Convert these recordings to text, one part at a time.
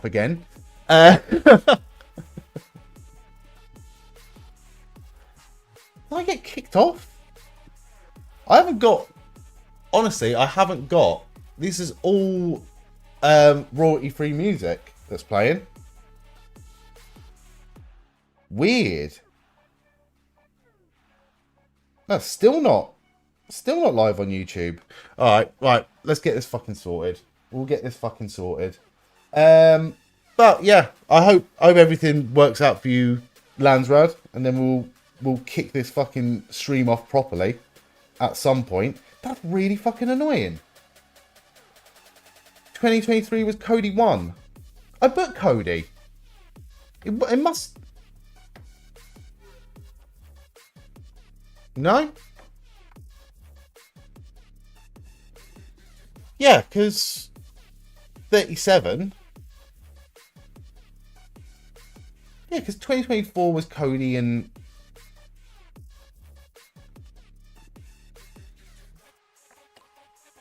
again. Did I get kicked off? I haven't got... Honestly, I haven't got... This is all royalty-free music that's playing. Weird. No, still not live on YouTube. Alright, right, let's get this fucking sorted. We'll get this fucking sorted. But yeah, I hope everything works out for you, Landsrad, and then we'll kick this fucking stream off properly at some point. That's really fucking annoying. 2023 was Cody 1. I booked Cody. It must... No? Yeah, because 37. Yeah, because 2024 was Cody and...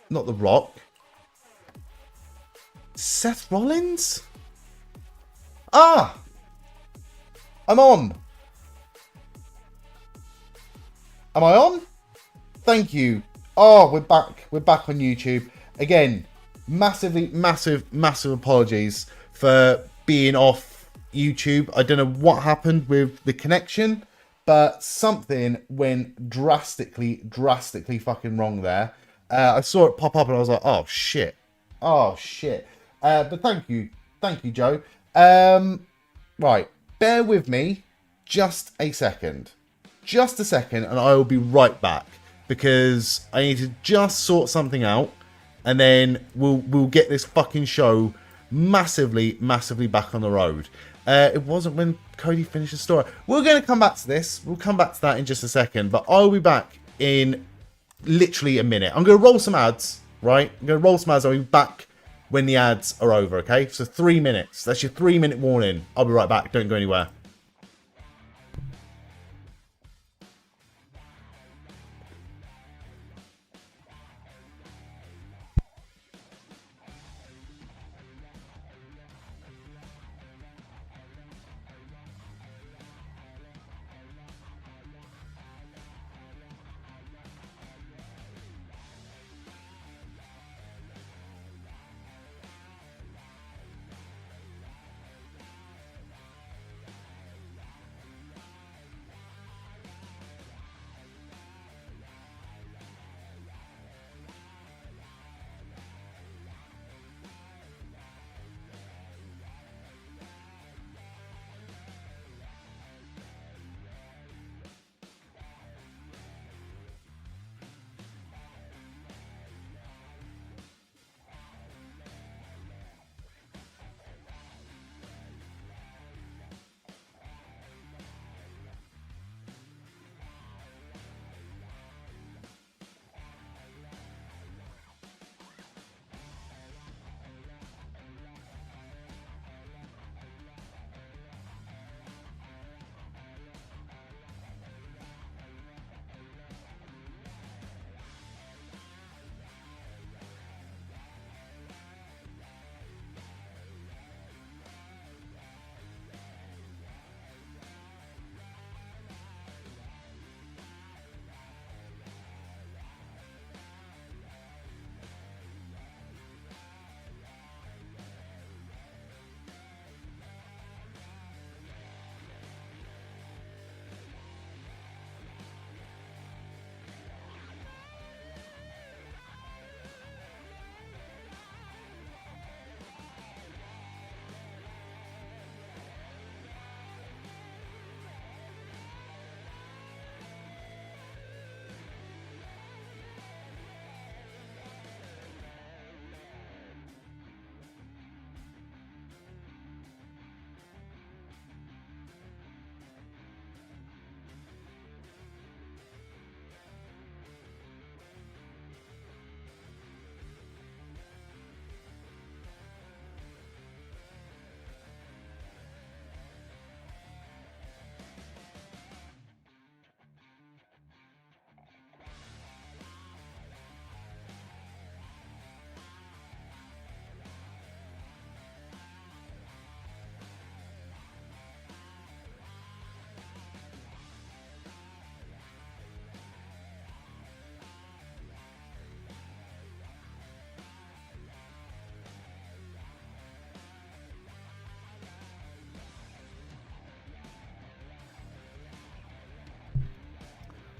Not The Rock. Seth Rollins? Ah! I'm on. Am I on? Thank you. Oh, we're back. We're back on YouTube. Again, massive apologies for being off YouTube. I don't know what happened with the connection, but something went drastically fucking wrong there. I saw it pop up and I was like, oh shit. Oh shit. But thank you, Joe. Right, bear with me just a second. Just a second, and I will be right back because I need to just sort something out, and then we'll get this fucking show massively back on the road. It wasn't when Cody finished the story. We're going to come back to this. We'll come back to that in just a second, but I'll be back in literally a minute. I'm going to roll some ads, right? I'm going to roll some ads. I'll be back when the ads are over, okay? So 3 minutes. That's your 3-minute warning. I'll be right back. Don't go anywhere.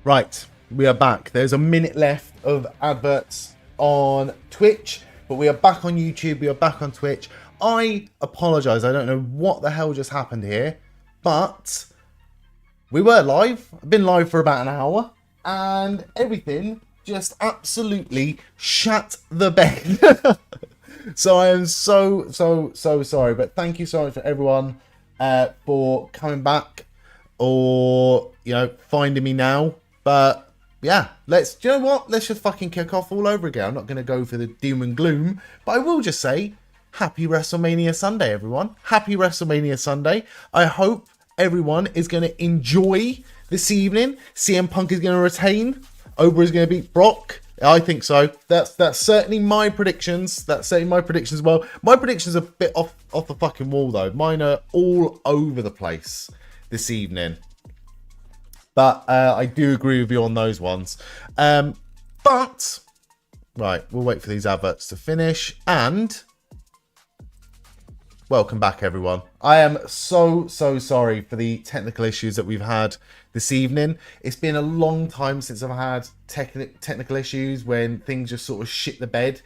Right, we are back. There's a minute left of adverts on Twitch, but we are back on YouTube. We are back on Twitch. I apologise. I don't know what the hell just happened here, but we were live. I've been live for about an hour, and everything just absolutely shat the bed. So I am so sorry, but thank you so much for everyone for coming back or, you know, finding me now. But yeah, do you know what? Let's just fucking kick off all over again. I'm not going to go for the doom and gloom, but I will just say happy WrestleMania Sunday, everyone. Happy WrestleMania Sunday. I hope everyone is going to enjoy this evening. CM Punk is going to retain. Ober is going to beat Brock. I think so. That's certainly my predictions. That's certainly my predictions as well. My predictions are a bit off the fucking wall, though. Mine are all over the place this evening. But I do agree with you on those ones. But, right, we'll wait for these adverts to finish. And welcome back, everyone. I am so sorry for the technical issues that we've had this evening. It's been a long time since I've had technical issues when things just sort of shit the bed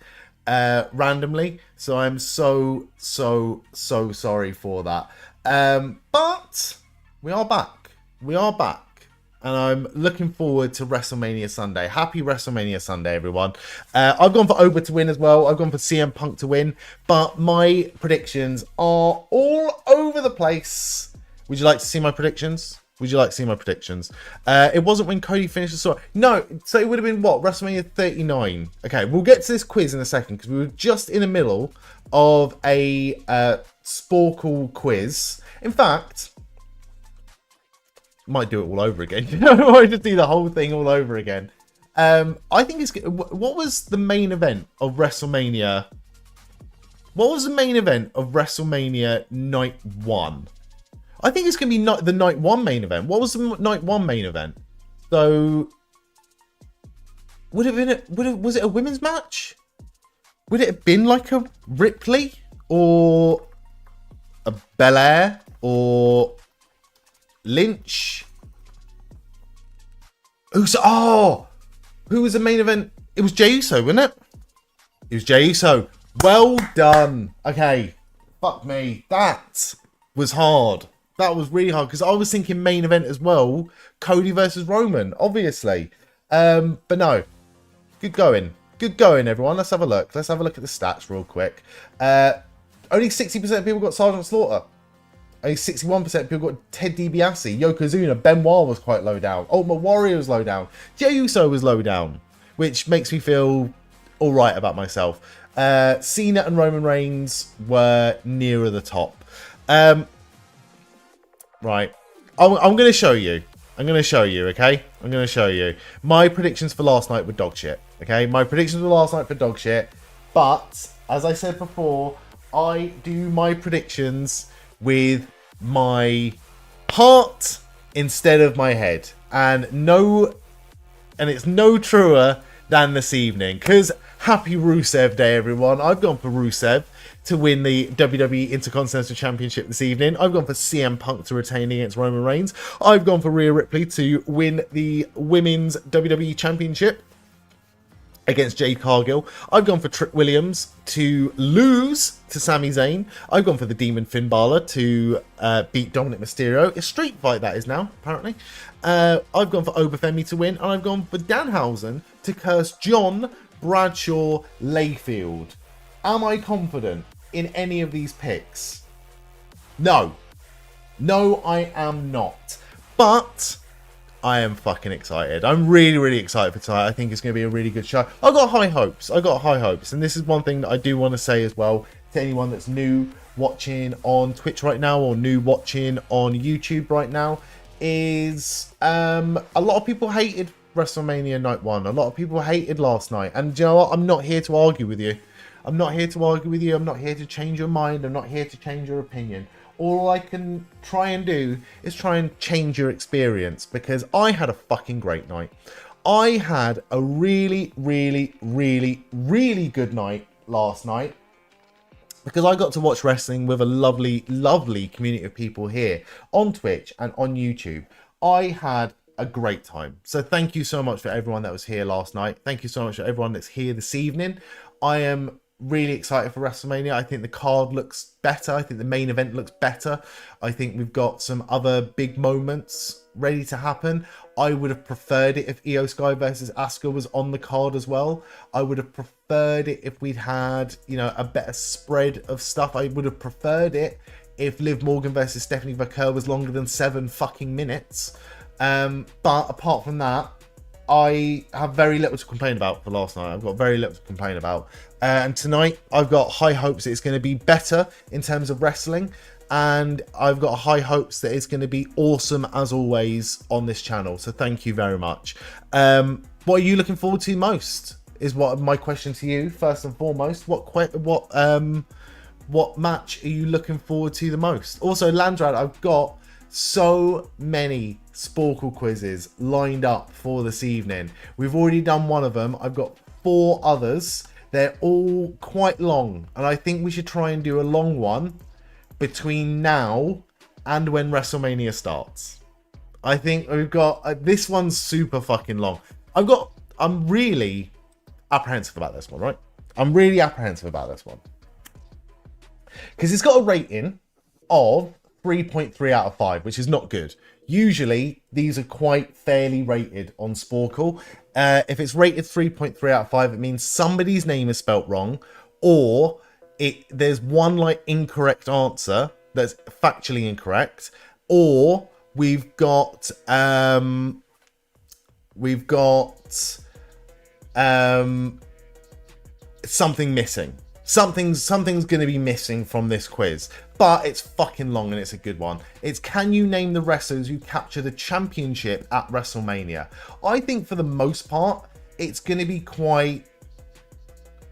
randomly. So I'm so sorry for that. But we are back. We are back. And I'm looking forward to WrestleMania Sunday. Happy WrestleMania Sunday, everyone. I've gone for Ober to win as well. I've gone for CM Punk to win. But my predictions are all over the place. Would you like to see my predictions? Would you like to see my predictions? It wasn't when Cody finished the story. No, so it would have been what? WrestleMania 39. Okay, we'll get to this quiz in a second because we were just in the middle of a Sporkle quiz. In fact, might do it all over again. I might just do the whole thing all over again. I think it's... What was the main event of WrestleMania? What was the main event of WrestleMania Night 1? I think it's going to be the Night 1 main event. What was the Night 1 main event? So... Would it have been... was it a women's match? Would it have been like a Ripley? Or a Belair? Or... Lynch. Who was the main event? It was Jey Uso, wasn't it? It was Jey Uso. Well done. Okay. Fuck me. That was hard. That was really hard because I was thinking main event as well. Cody versus Roman, obviously. But no. Good going. Good going, everyone. Let's have a look. Let's have a look at the stats real quick. Only 60% of people got Sergeant Slaughter. Only 61% of people got Ted DiBiase, Yokozuna, Benoit was quite low down, Ultimate Warrior was low down, Jey Uso was low down, which makes me feel alright about myself. Cena and Roman Reigns were nearer the top. Right, I'm going to show you. I'm going to show you, okay? I'm going to show you. My predictions for last night were dog shit, okay? My predictions for last night for dog shit, but, as I said before, I do my predictions with my heart instead of my head, and it's no truer than this evening, because happy Rusev Day, everyone. I've gone for Rusev to win the WWE Intercontinental Championship this evening. I've gone for CM Punk to retain against Roman Reigns. I've gone for Rhea Ripley to win the Women's WWE Championship against Jade Cargill. I've gone for Trick Williams to lose to Sami Zayn. I've gone for the Demon Finn Bálor to beat Dominik Mysterio. A street fight that is now, apparently. I've gone for Ober Femi to win. And I've gone for Danhausen to curse John Bradshaw Layfield. Am I confident in any of these picks? No. No, I am not. But I am fucking excited. I'm really excited for tonight. I think it's going to be a really good show. I've got high hopes. I've got high hopes. And this is one thing that I do want to say as well to anyone that's new watching on Twitch right now or new watching on YouTube right now is a lot of people hated WrestleMania Night 1. A lot of people hated last night. And you know what? I'm not here to argue with you. I'm not here to argue with you. I'm not here to change your mind. I'm not here to change your opinion. All I can try and do is try and change your experience, because I had a fucking great night. I had a really good night last night because I got to watch wrestling with a lovely community of people here on Twitch and on YouTube. I had a great time. So thank you so much for everyone that was here last night. Thank you so much for everyone that's here this evening. I am really excited for WrestleMania. I think the card looks better. I think the main event looks better. I think we've got some other big moments ready to happen. I would have preferred it if Iyo Sky versus Asuka was on the card as well. I would have preferred it if we'd had, you know, a better spread of stuff. I would have preferred it if Liv Morgan versus Stephanie Vaquer was longer than 7 fucking minutes. But apart from that, I have very little to complain about for last night. I've got very little to complain about. And tonight, I've got high hopes that it's going to be better in terms of wrestling. And I've got high hopes that it's going to be awesome as always on this channel. So thank you very much. What are you looking forward to most? Is what my question to you first and foremost. What match are you looking forward to the most? Also, Landrad, I've got so many Sporkle quizzes lined up for this evening. We've already done one of them. I've got 4 others. They're all quite long, and I think we should try and do a long one between now and when WrestleMania starts. I think we've got this one's super fucking long. I'm really apprehensive about this one, right? I'm really apprehensive about this one because it's got a rating of 3.3 out of 5, which is not good. Usually, these are quite fairly rated on Sporkle. If it's rated 3.3 out of 5, it means somebody's name is spelt wrong, or there's one like incorrect answer that's factually incorrect, or we've got something missing. Something's going to be missing from this quiz, but it's fucking long and it's a good one. It's, can you name the wrestlers who capture the championship at WrestleMania? I think for the most part, it's going to be quite,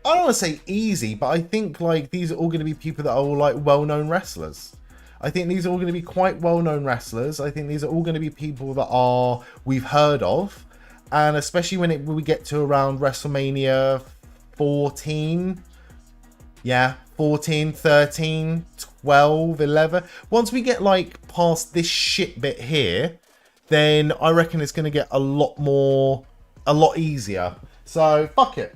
I don't want to say easy, but I think like these are all going to be people that are all like well-known wrestlers. I think these are all going to be quite well-known wrestlers. I think these are all going to be people that we've heard of, and especially when we get to around WrestleMania 14. Yeah, 14, 13, 12, 11. Once we get like past this shit bit here, then I reckon it's going to get a lot easier. So fuck it.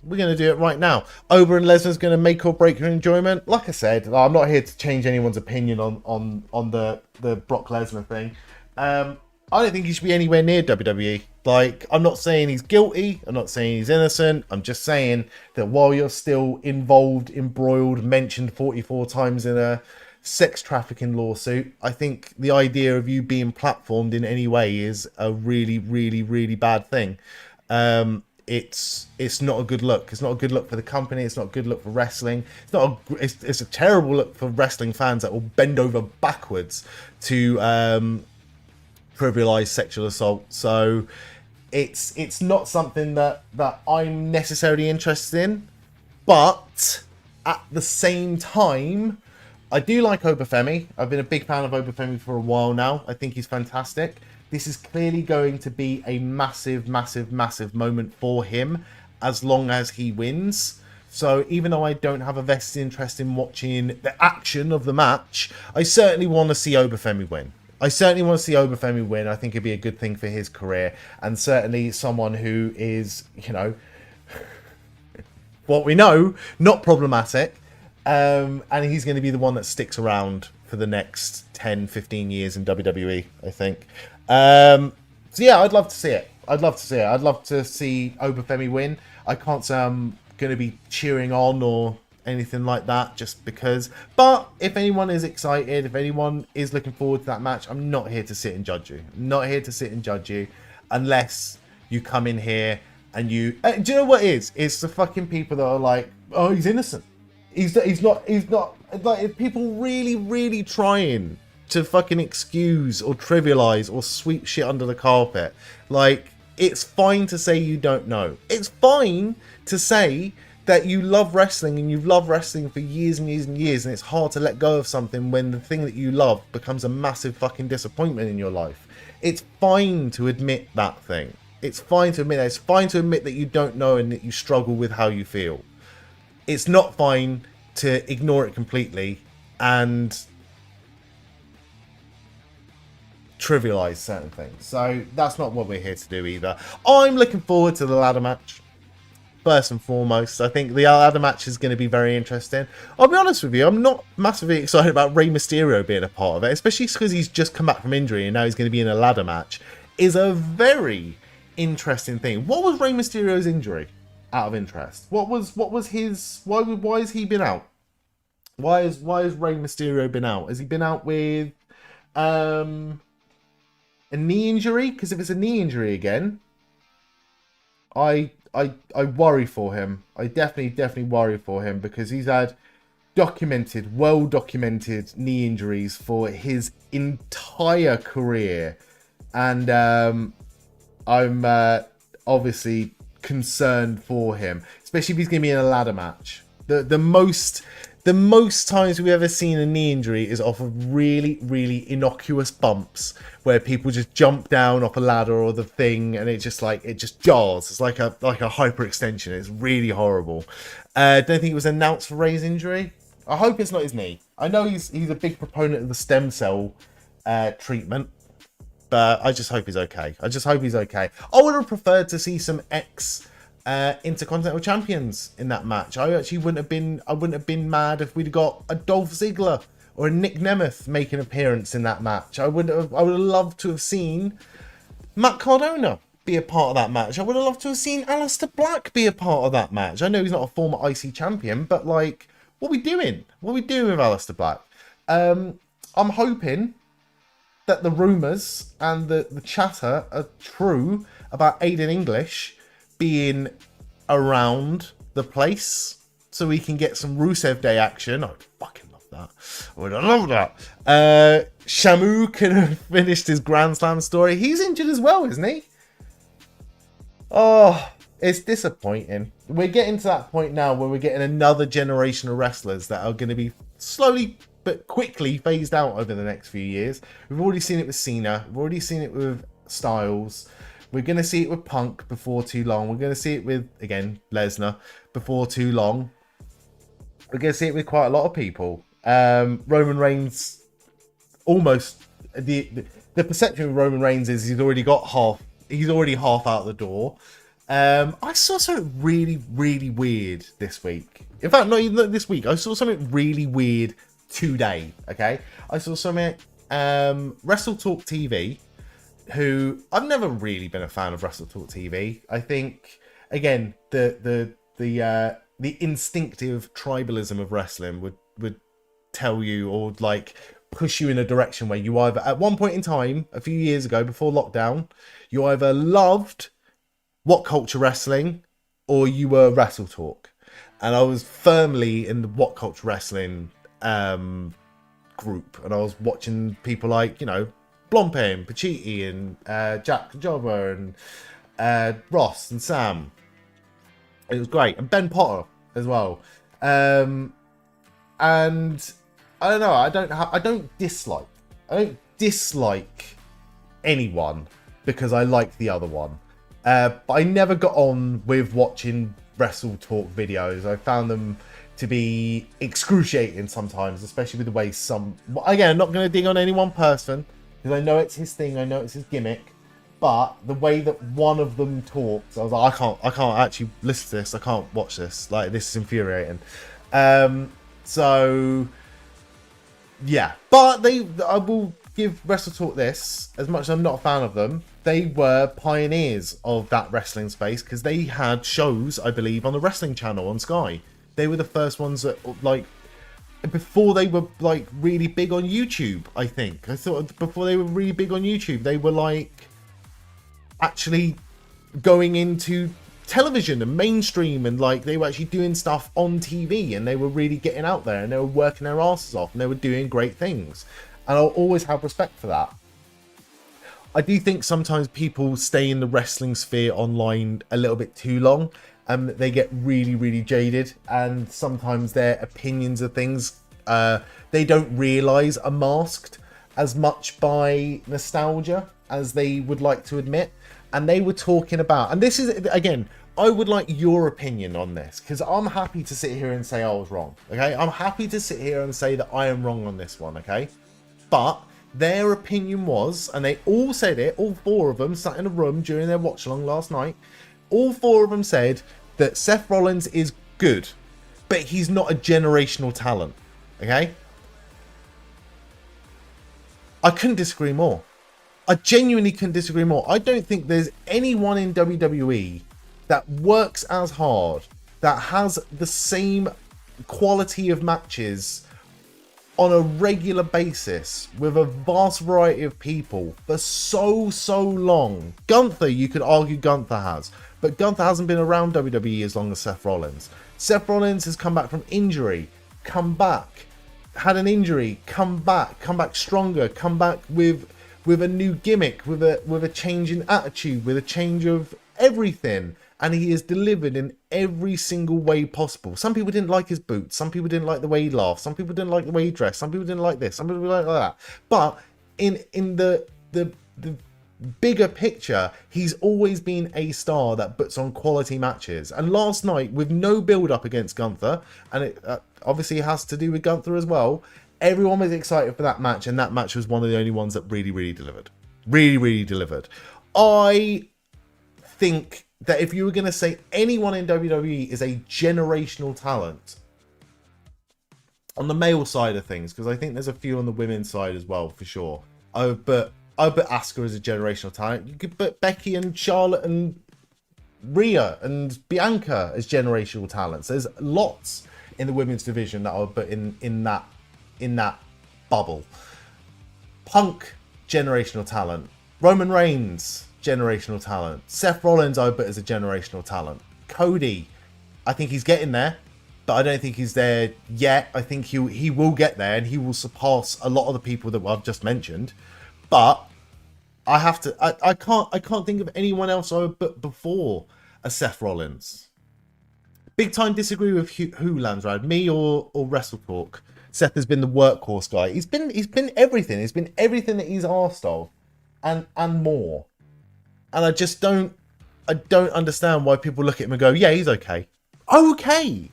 We're going to do it right now. Ober and Lesnar's going to make or break your enjoyment. Like I said, I'm not here to change anyone's opinion on the Brock Lesnar thing. I don't think he should be anywhere near WWE. Like, I'm not saying he's guilty. I'm not saying he's innocent. I'm just saying that while you're still involved, embroiled, mentioned 44 times in a sex trafficking lawsuit, I think the idea of you being platformed in any way is a really, really, really bad thing. It's not a good look. It's not a good look for the company. It's not a good look for wrestling. It's a terrible look for wrestling fans that will bend over backwards to trivialize sexual assault. So it's not something that I'm necessarily interested in, but at the same time, I do like Femi. I've been a big fan of Femi for a while now. I think he's fantastic. This is clearly going to be a massive, massive, massive moment for him as long as he wins. So even though I don't have a vested interest in watching the action of the match, I certainly want to see Femi win. I certainly want to see Femi win. I think it'd be a good thing for his career, and certainly someone who is, you know, what we know, not problematic. And he's going to be the one that sticks around for the next 10, 15 years in WWE, I think. So yeah, I'd love to see it. I'd love to see Femi win. I can't say I'm going to be cheering on or anything like that just because, but if anyone is excited, if anyone is looking forward to that match, I'm not here to sit and judge you. I'm not here to sit and judge you unless you come in here and you do you know what it is? It's the fucking people that are like, oh, he's innocent, he's not like, people really trying to fucking excuse or trivialize or sweep shit under the carpet. Like, it's fine to say you don't know. It's fine to say that you love wrestling and you've loved wrestling for years and years and years, and it's hard to let go of something when the thing that you love becomes a massive fucking disappointment in your life. It's fine to admit that thing. It's fine to admit that. It's fine to admit that you don't know and that you struggle with how you feel. It's not fine to ignore it completely and trivialize certain things. So that's not what we're here to do either. I'm looking forward to the ladder match. First and foremost, I think the ladder match is going to be very interesting. I'll be honest with you, I'm not massively excited about Rey Mysterio being a part of it, especially because he's just come back from injury and now he's going to be in a ladder match. Is a very interesting thing. What was Rey Mysterio's injury? Out of interest, what was his? Why has he been out? Why has Rey Mysterio been out? Has he been out with a knee injury? Because if it's a knee injury again, I worry for him. I definitely worry for him because he's had well documented knee injuries for his entire career, and I'm obviously concerned for him, especially if he's going to be in a ladder match. The most times we've ever seen a knee injury is off of really innocuous bumps where people just jump down off a ladder or the thing and it just jars. It's like a hyperextension. It's really horrible. Don't think it was announced for Rey's injury. I hope it's not his knee. I know he's a big proponent of the stem cell treatment, but I just hope he's okay. I would have preferred to see some Intercontinental Champions in that match. I wouldn't have been mad if we'd got a Dolph Ziggler or a Nick Nemeth make an appearance in that match. I would have loved to have seen Matt Cardona be a part of that match. I would have loved to have seen Aleister Black be a part of that match. I know he's not a former IC champion, but like, what are we doing? What are we doing with Aleister Black? I'm hoping that the rumours and the chatter are true about Aiden English being around the place so we can get some Rusev Day action. I'd fucking love that. I would love that. Shamu could have finished his Grand Slam story. He's injured as well, isn't he? Oh, it's disappointing. We're getting to that point now where we're getting another generation of wrestlers that are going to be slowly but quickly phased out over the next few years. We've already seen it with Cena. We've already seen it with Styles. We're going to see it with Punk before too long. We're going to see it with, again, Lesnar before too long. We're going to see it with quite a lot of people. Roman Reigns, almost, the perception of Roman Reigns is he's already half out the door. I saw something really weird this week. In fact, not even this week. I saw something really weird today, okay? I saw something, Wrestle Talk TV, who I've never really been a fan of Wrestle Talk TV. I think, again, the instinctive tribalism of wrestling would tell you, or like push you in a direction where you either, at one point in time, a few years ago before lockdown, you either loved What Culture Wrestling or you were Wrestle Talk. And I was firmly in the What Culture Wrestling group, and I was watching people like, you know, Blompe and Pacitti and Jack Jobber and Ross and Sam. It was great. And Ben Potter as well. And I don't know, I don't dislike anyone because I like the other one. But I never got on with watching Wrestle Talk videos. I found them to be excruciating sometimes, especially with the way some... Again, I'm not going to dig on any one person, because I know it's his thing, I know it's his gimmick, but the way that one of them talks, I was like, I can't actually listen to this, I can't watch this, like, this is infuriating. So, yeah. But I will give Wrestle Talk this, as much as I'm not a fan of them, they were pioneers of that wrestling space, because they had shows, I believe, on the Wrestling Channel on Sky. They were the first ones that, like, before they were like really big on YouTube, I think. I thought before they were really big on YouTube, they were like actually going into television and mainstream, and like they were actually doing stuff on TV, and they were really getting out there, and they were working their asses off, and they were doing great things. And I'll always have respect for that. I do think sometimes people stay in the wrestling sphere online a little bit too long. They get really jaded, and sometimes their opinions of things they don't realise are masked as much by nostalgia as they would like to admit. And they were talking about, and this is, again, I would like your opinion on this, because I'm happy to sit here and say I was wrong, okay? I'm happy to sit here and say that I am wrong on this one, okay? But their opinion was, and they all said it, all four of them sat in a room during their watch along last night, all four of them said that Seth Rollins is good, but he's not a generational talent. Okay? I couldn't disagree more. I genuinely couldn't disagree more. I don't think there's anyone in WWE that works as hard, that has the same quality of matches on a regular basis with a vast variety of people for so long. Gunther, you could argue Gunther has, but Gunther hasn't been around WWE as long as Seth Rollins. Seth Rollins has come back from injury, come back, had an injury, come back stronger, come back with a new gimmick, with a change in attitude, with a change of everything. And he is delivered in every single way possible. Some people didn't like his boots. Some people didn't like the way he laughed. Some people didn't like the way he dressed. Some people didn't like this. Some people didn't like that. But in the bigger picture, he's always been a star that puts on quality matches. And last night, with no build-up against Gunther, and it obviously has to do with Gunther as well, everyone was excited for that match, and that match was one of the only ones that really delivered. Really delivered. I think that if you were going to say anyone in WWE is a generational talent on the male side of things, because I think there's a few on the women's side as well, for sure. I would put Asuka as a generational talent. You could put Becky and Charlotte and Rhea and Bianca as generational talents. There's lots in the women's division that I would put in that bubble. Punk, generational talent. Roman Reigns, generational talent. Seth Rollins, I would put as a generational talent. Cody, I think he's getting there, but I don't think he's there yet. I think he will get there, and he will surpass a lot of the people that I've just mentioned. But I can't think of anyone else I would put before a Seth Rollins. Big time disagree with who Landsrad, me or Wrestle Talk. Seth has been the workhorse guy. He's been everything. He's been everything that he's asked of, and more. And I don't understand why people look at him and go, yeah, he's okay. Okay.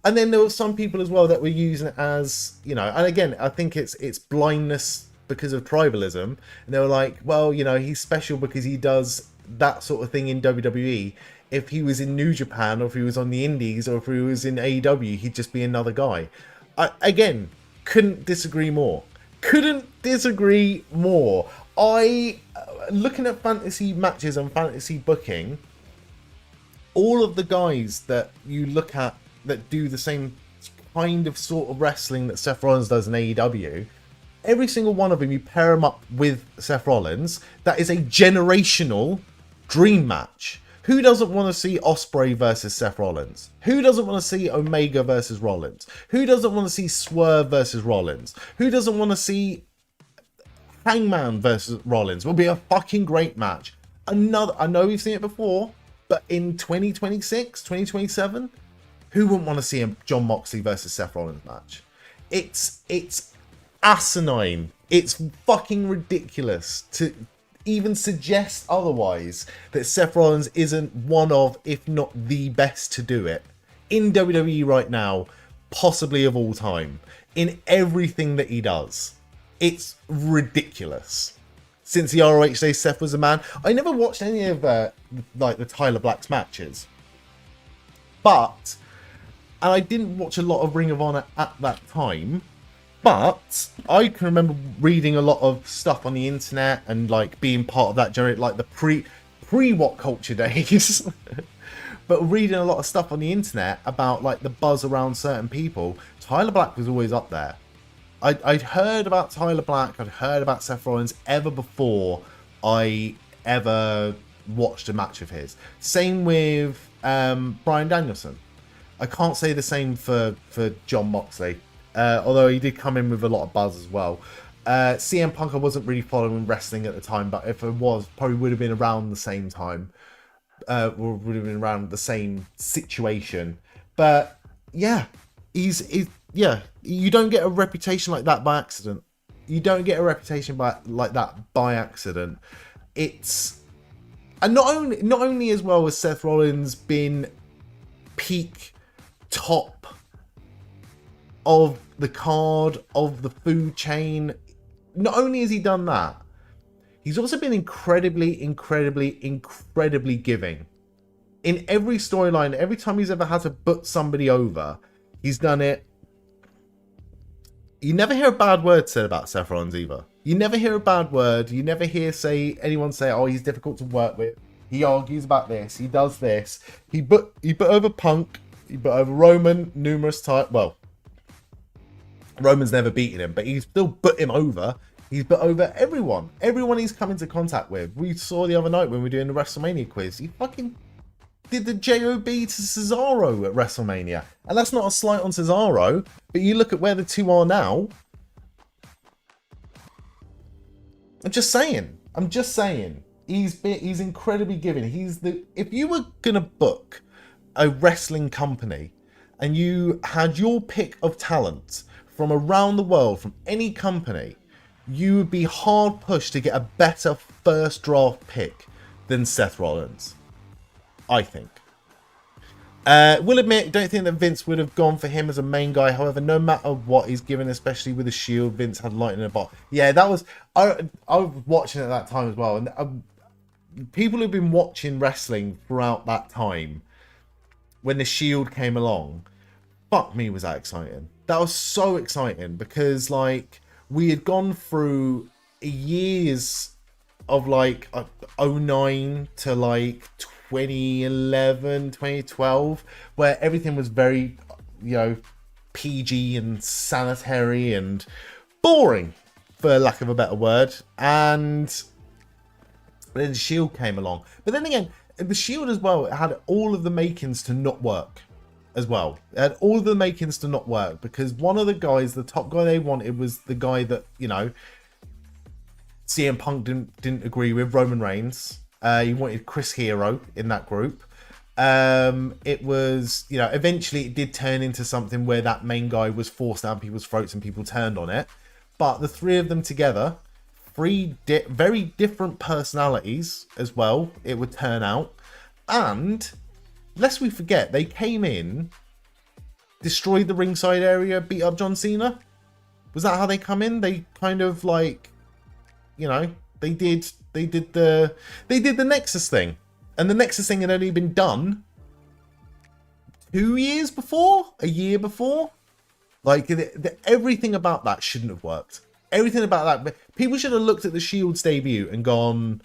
And then there were some people as well that were using it as, you know, and again, I think it's blindness because of tribalism. And they were like, well, you know, he's special because he does that sort of thing in WWE. If he was in New Japan, or if he was on the Indies, or if he was in AEW, he'd just be another guy. Again, couldn't disagree more. Looking at fantasy matches and fantasy booking, all of the guys that you look at that do the same kind of sort of wrestling that Seth Rollins does in AEW, every single one of them, you pair them up with Seth Rollins, that is a generational dream match. Who doesn't want to see Ospreay versus Seth Rollins? Who doesn't want to see Omega versus Rollins? Who doesn't want to see Swerve versus Rollins? Who doesn't want to see Hangman versus Rollins? Will be a fucking great match. I know we've seen it before, but in 2026, 2027, who wouldn't want to see a Jon Moxley versus Seth Rollins match? It's asinine. It's fucking ridiculous to even suggest otherwise, that Seth Rollins isn't one of, if not the best to do it in WWE right now, possibly of all time, in everything that he does. It's ridiculous. Since the ROH days, Seth was a man. I never watched any of like the Tyler Black's matches, and I didn't watch a lot of Ring of Honor at that time. But I can remember reading a lot of stuff on the internet and like being part of that generation, like the pre What Culture days. But reading a lot of stuff on the internet about like the buzz around certain people, Tyler Black was always up there. I'd heard about Tyler Black, I'd heard about Seth Rollins ever before I ever watched a match of his. Same with Bryan Danielson. I can't say the same for Jon Moxley. Although he did come in with a lot of buzz as well. CM Punk, I wasn't really following wrestling at the time, but if it was, probably would have been around the same time. Or would have been around the same situation. But yeah, he's you don't get a reputation like that by accident. You don't get a reputation like that by accident. And not only as well as Seth Rollins been peak top of the card, of the food chain, not only has he done that, he's also been incredibly giving. In every storyline, every time he's ever had to put somebody over, he's done it. You never hear a bad word said about Seth Rollins either. You never hear a bad word. You never hear anyone say, oh, he's difficult to work with. He argues about this. He does this. He put over Punk. He put over Roman numerous times. Well, Roman's never beaten him, but he's still put him over. He's put over everyone. Everyone he's come into contact with. We saw the other night when we were doing the WrestleMania quiz. He fucking did the JOB to Cesaro at WrestleMania. And that's not a slight on Cesaro, but you look at where the two are now. I'm just saying. He's incredibly giving. If you were gonna book a wrestling company and you had your pick of talent from around the world, from any company, you would be hard pushed to get a better first draft pick than Seth Rollins, I think. Will admit, don't think that Vince would have gone for him as a main guy. However, no matter what he's given, especially with the Shield, Vince had lightning in a bottle. Yeah, that was... I was watching at that time as well. And people who've been watching wrestling throughout that time, when the Shield came along, fuck me, was that exciting. That was so exciting because, like, we had gone through years of, like, 09 to, like, 2011, 2012, where everything was very, PG and sanitary and boring, for lack of a better word. And then the Shield came along. But then again, the Shield as well had all of the makings to not work as well. It had all of the makings to not work because one of the guys, the top guy they wanted, was the guy that, CM Punk didn't agree with, Roman Reigns. You wanted Chris Hero in that group. It was, eventually it did turn into something where that main guy was forced down people's throats and people turned on it. But the three of them together, very different personalities as well, it would turn out. And lest we forget, they came in, destroyed the ringside area, beat up John Cena. Was that how they come in? They kind of like, they did the Nexus thing, and the Nexus thing had only been done 2 years before, a year before. Like everything about that shouldn't have worked. Everything about that, people should have looked at the Shield's debut and gone,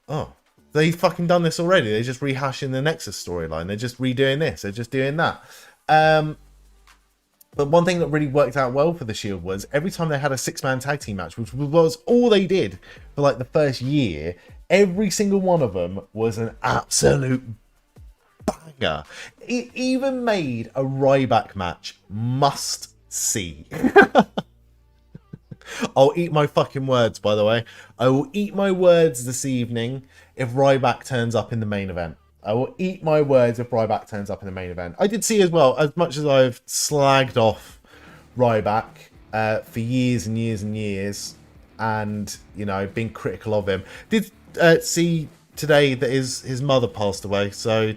"Oh, they fucking done this already. They're just rehashing the Nexus storyline. They're just redoing this. They're just doing that." But one thing that really worked out well for the Shield was every time they had a 6-man tag team match, which was all they did for like the first year, every single one of them was an absolute banger. It even made a Ryback match must see. I'll eat my fucking words, by the way. I will eat my words this evening if Ryback turns up in the main event. I will eat my words if Ryback turns up in the main event. I did see as well, as much as I've slagged off Ryback for years and years and years, and, been critical of him, did see today that his mother passed away. So,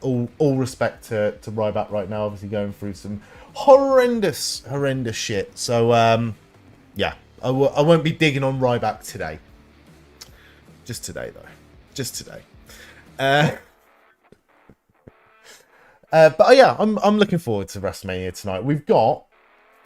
all respect to Ryback right now, obviously going through some horrendous shit. So, yeah, I won't be digging on Ryback today. Just today, though. Just today. But yeah, I'm looking forward to WrestleMania tonight. We've got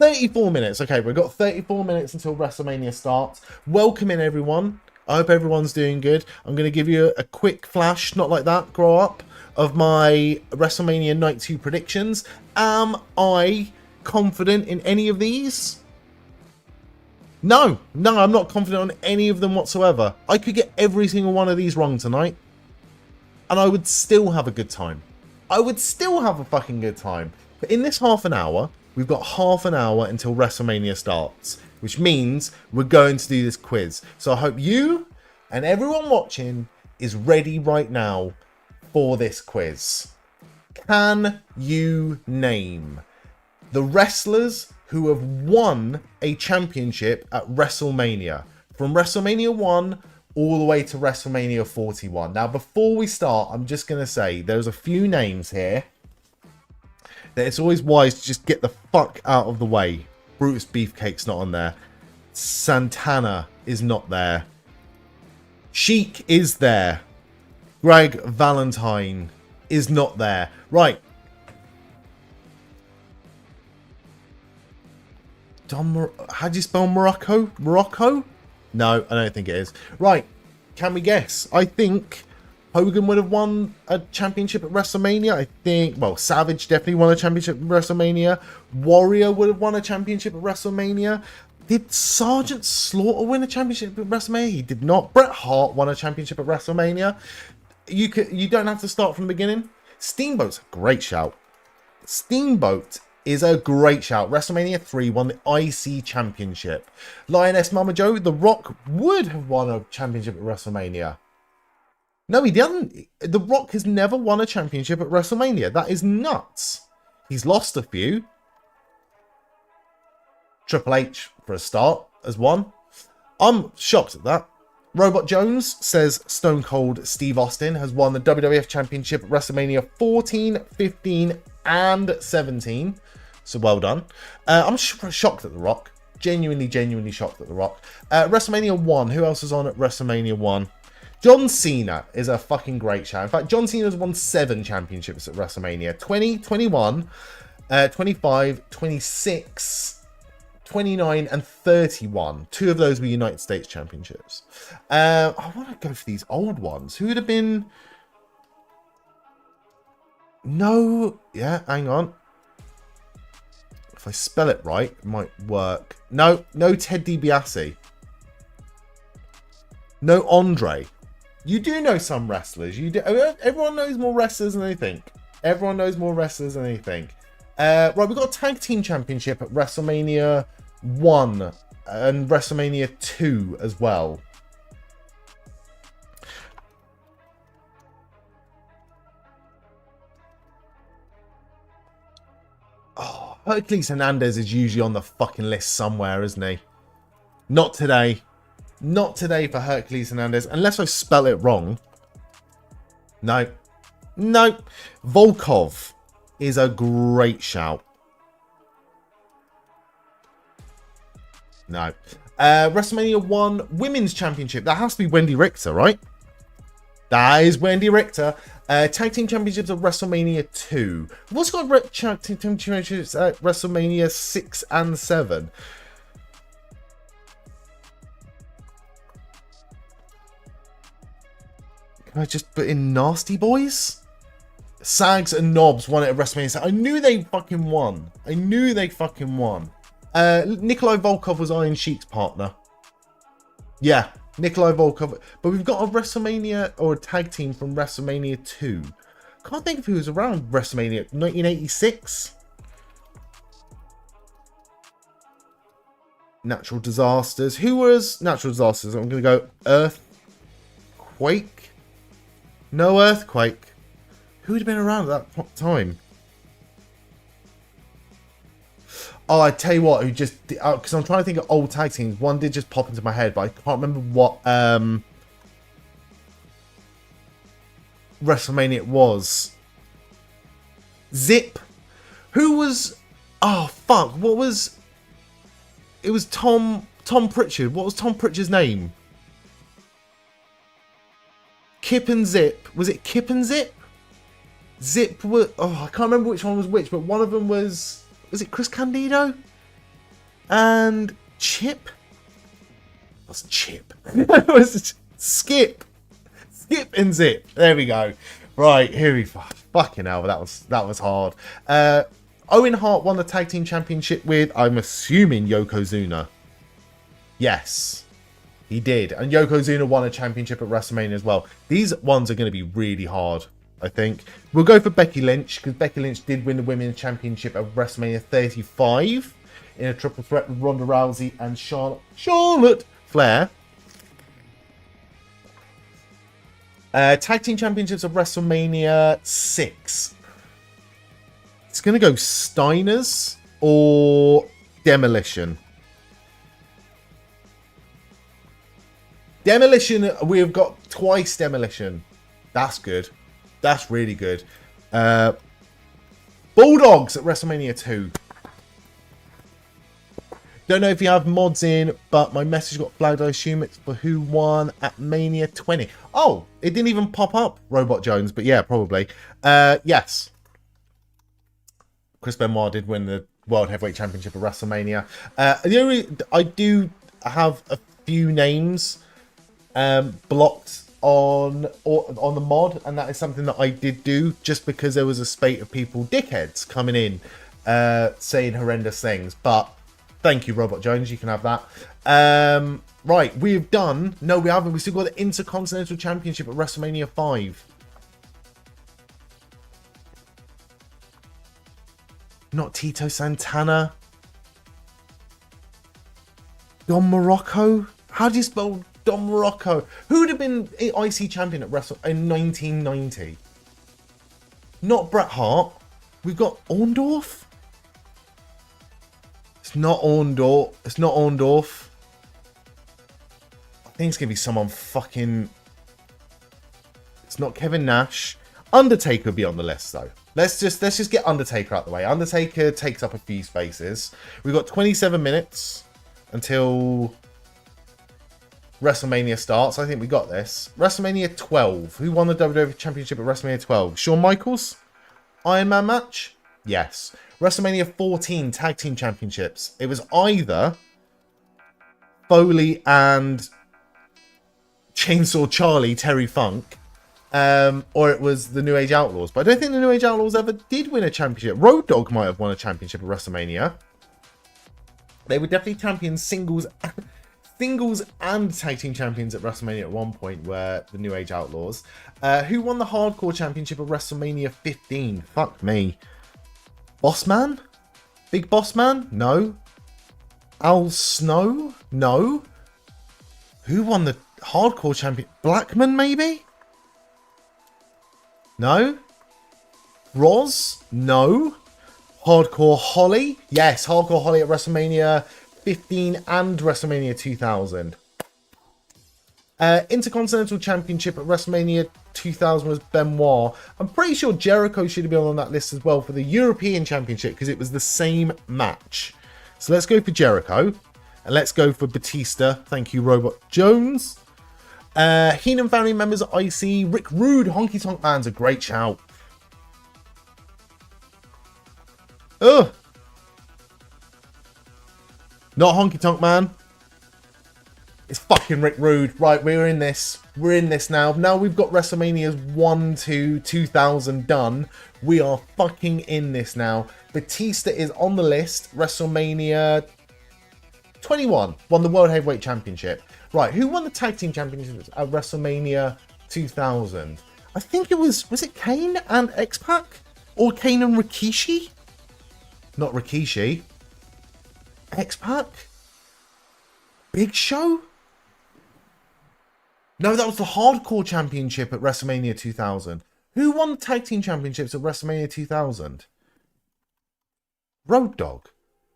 34 minutes. Okay, we've got 34 minutes until WrestleMania starts. Welcome in, everyone. I hope everyone's doing good. I'm going to give you a quick flash, not like that, grow up, of my WrestleMania Night 2 predictions. Am I confident in any of these? No, I'm not confident on any of them whatsoever. I could get every single one of these wrong tonight, and I would still have a good time. I would still have a fucking good time. But in this half an hour, we've got half an hour until WrestleMania starts, which means we're going to do this quiz. So I hope you and everyone watching is ready right now for this quiz. Can you name the wrestlers who have won a championship at WrestleMania? From WrestleMania 1 all the way to WrestleMania 41. Now, before we start, I'm just going to say there's a few names here that it's always wise to just get the fuck out of the way. Brutus Beefcake's not on there. Santana is not there. Sheik is there. Greg Valentine is not there. Right. How do you spell Morocco? Morocco? No, I don't think it is. Right. Can we guess? I think Hogan would have won a championship at WrestleMania. I think, well, Savage definitely won a championship at WrestleMania. Warrior would have won a championship at WrestleMania. Did Sergeant Slaughter win a championship at WrestleMania? He did not. Bret Hart won a championship at WrestleMania. You don't have to start from the beginning. Steamboat's a great shout. Steamboat is a great shout. WrestleMania 3 won the IC Championship. Lioness Mama Joe, The Rock would have won a championship at WrestleMania. No, he didn't. The Rock has never won a championship at WrestleMania. That is nuts. He's lost a few. Triple H, for a start, has won. I'm shocked at that. Robot Jones says Stone Cold Steve Austin has won the WWF Championship at WrestleMania 14, 15, and 17. So well done. I'm shocked at The Rock. Genuinely shocked at The Rock. WrestleMania 1. Who else was on at WrestleMania 1? John Cena is a fucking great shout. In fact, John Cena has won 7 championships at WrestleMania. 20, 21, 25, 26, 29, and 31. 2 of those were United States Championships. I want to go for these old ones. Who would have been... No... Yeah, hang on. If I spell it right, it might work. No Ted DiBiase. No Andre. You do know some wrestlers. You do. Everyone knows more wrestlers than they think. Everyone knows more wrestlers than they think. Right, we've got a tag team championship at WrestleMania 1 and WrestleMania 2 as well. Oh, Hercules Hernandez is usually on the fucking list somewhere, isn't he? Not today. Not today for Hercules Hernandez, unless I spell it wrong. No. Volkov is a great shout. No. WrestleMania 1 Women's Championship. That has to be Wendy Richter, right? That is Wendy Richter. Tag Team Championships of WrestleMania 2. We've also got Tag Team Championships at WrestleMania 6 and 7. Can I just put in Nasty Boys? Sags and Knobs won it at WrestleMania. I knew they fucking won. Nikolai Volkov was Iron Sheik's partner. Yeah, Nikolai Volkov. But we've got a WrestleMania or a tag team from WrestleMania 2. Can't think of who was around WrestleMania 1986. Natural disasters. Who was natural disasters? I'm going to go Earthquake. No Earthquake. Who would have been around at that time? Oh, I tell you what, who just... Because I'm trying to think of old tag teams. One did just pop into my head, but I can't remember what WrestleMania it was. Zip. Who was... Oh, fuck. What was... It was Tom Pritchard. What was Tom Pritchard's name? Kip and Zip. Was it Kip and Zip? Zip was... Oh, I can't remember which one was which, but one of them was... Was it Chris Candido? And Chip? What's Chip? It was Skip. Skip and Zip. There we go. Right, here we go. Fucking hell, that was hard. Owen Hart won the Tag Team Championship with, I'm assuming, Yokozuna. Yes, he did. And Yokozuna won a championship at WrestleMania as well. These ones are going to be really hard, I think. We'll go for Becky Lynch, because Becky Lynch did win the Women's Championship at WrestleMania 35 in a triple threat with Ronda Rousey and Charlotte Flair. Tag Team Championships of WrestleMania 6. It's going to go Steiners or Demolition. Demolition, we've got twice Demolition. That's good. That's really good. Bulldogs at WrestleMania 2. Don't know if you have mods in, but my message got flagged. I assume it's for who won at Mania 20. Oh, it didn't even pop up, Robot Jones, but yeah, probably. Yes. Chris Benoit did win the World Heavyweight Championship at WrestleMania. I do have a few names blocked on the mod, and that is something that I did do just because there was a spate of people, dickheads, coming in saying horrendous things. But thank you, Robot Jones. You can have that. Right, we've done... No, we haven't. We still got the Intercontinental Championship at WrestleMania 5. Not Tito Santana. Don Morocco? How do you spell Don Morocco? Who would have been IC champion at Wrestle in 1990? Not Bret Hart. We've got Orndorff. It's not Orndorff. It's not Orndorff. I think it's gonna be someone fucking... It's not Kevin Nash. Undertaker would be on the list though. Let's just get Undertaker out the way. Undertaker takes up a few spaces. We've got 27 minutes until WrestleMania starts. I think we got this. WrestleMania 12. Who won the WWE Championship at WrestleMania 12? Shawn Michaels? Iron Man match? Yes. WrestleMania 14 Tag Team Championships. It was either Foley and Chainsaw Charlie, Terry Funk, or it was the New Age Outlaws. But I don't think the New Age Outlaws ever did win a championship. Road Dogg might have won a championship at WrestleMania. They were definitely champions, singles and tag team champions at WrestleMania at one point, were the New Age Outlaws. Who won the Hardcore Championship at WrestleMania 15? Fuck me. Bossman? Big Boss Man? No. Al Snow? No. Who won the Hardcore Champion? Blackman, maybe? No. Roz? No. Hardcore Holly? Yes, Hardcore Holly at WrestleMania 15 and WrestleMania 2000. Intercontinental Championship at WrestleMania 2000 was Benoit. I'm pretty sure Jericho should have been on that list as well for the European Championship because it was the same match. So let's go for Jericho. And let's go for Batista. Thank you, Robot Jones. Heenan family members at IC. Rick Rude, Honky Tonk Man's a great shout. Ugh. Not Honky Tonk Man. It's fucking Rick Rude. Right, we're in this. We're in this now. Now we've got WrestleManias 1 to 2000 done. We are fucking in this now. Batista is on the list. WrestleMania 21. Won the World Heavyweight Championship. Right, who won the Tag Team Championships at WrestleMania 2000? I think it was it Kane and X-Pac? Or Kane and Rikishi? Not Rikishi. X-Pac? Big Show? No, that was the Hardcore Championship at WrestleMania 2000. Who won the Tag Team Championships at WrestleMania 2000? Road Dogg.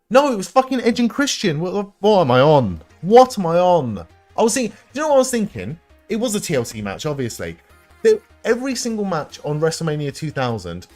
No, it was fucking Edge and Christian. What am I on? What am I on? I was thinking, you know what I was thinking? It was a TLC match, obviously. Every single match on WrestleMania 2000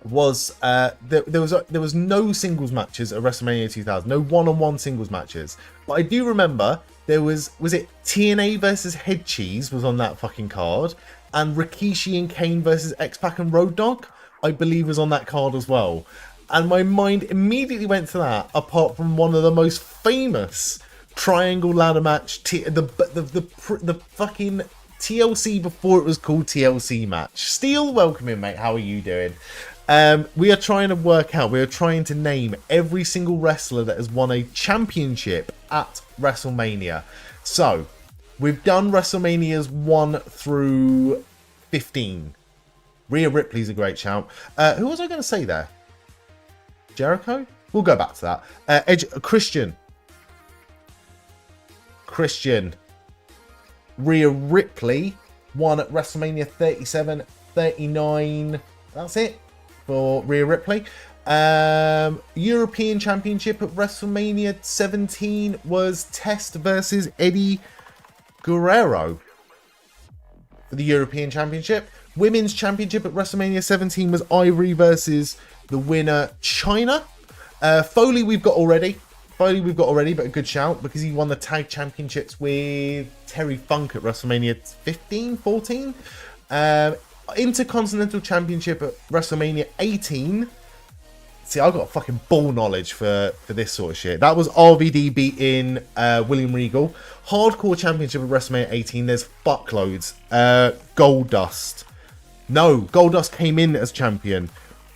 was there was no singles matches at WrestleMania 2000, no one-on-one singles matches. But I do remember there was it TNA versus Head Cheese was on that fucking card, and Rikishi and Kane versus X-Pac and Road Dogg, I believe, was on that card as well. And my mind immediately went to that, apart from one of the most famous triangle ladder match, the fucking TLC before it was called TLC match. Steel, welcome in, mate. How are you doing? We are trying to work out, we are trying to name every single wrestler that has won a championship at WrestleMania. So, we've done WrestleManias 1 through 15. Rhea Ripley's a great shout. Who was I going to say there? Jericho? We'll go back to that. Christian. Rhea Ripley won at WrestleMania 37, 39. That's it for Rhea Ripley. European Championship at WrestleMania 17 was Test versus Eddie Guerrero for the European Championship. Women's Championship at WrestleMania 17 was Ivory versus the winner, China. Foley we've got already. Foley we've got already, but a good shout because he won the tag championships with Terry Funk at WrestleMania 15, 14. Intercontinental Championship at WrestleMania 18. See, I've got fucking ball knowledge for this sort of shit. That was RVD beating William Regal. Hardcore Championship at WrestleMania 18. There's fuckloads. Goldust. No, Goldust came in as champion.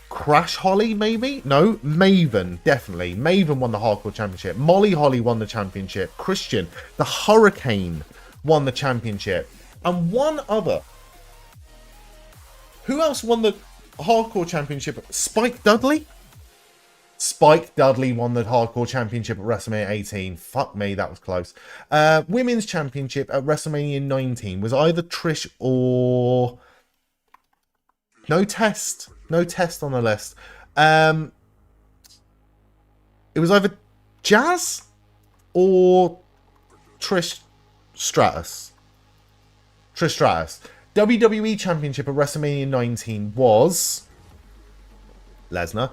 Crash Holly, maybe? No, Maven, definitely. Maven won the Hardcore Championship. Molly Holly won the championship. Christian, the Hurricane, won the championship. And one other. Who else won the Hardcore Championship? Spike Dudley? Spike Dudley won the Hardcore Championship at WrestleMania 18. Fuck me, that was close. Women's Championship at WrestleMania 19 was either Trish or... No test. No test on the list. It was either Jazz or Trish Stratus. Trish Stratus. WWE Championship at WrestleMania 19 was Lesnar.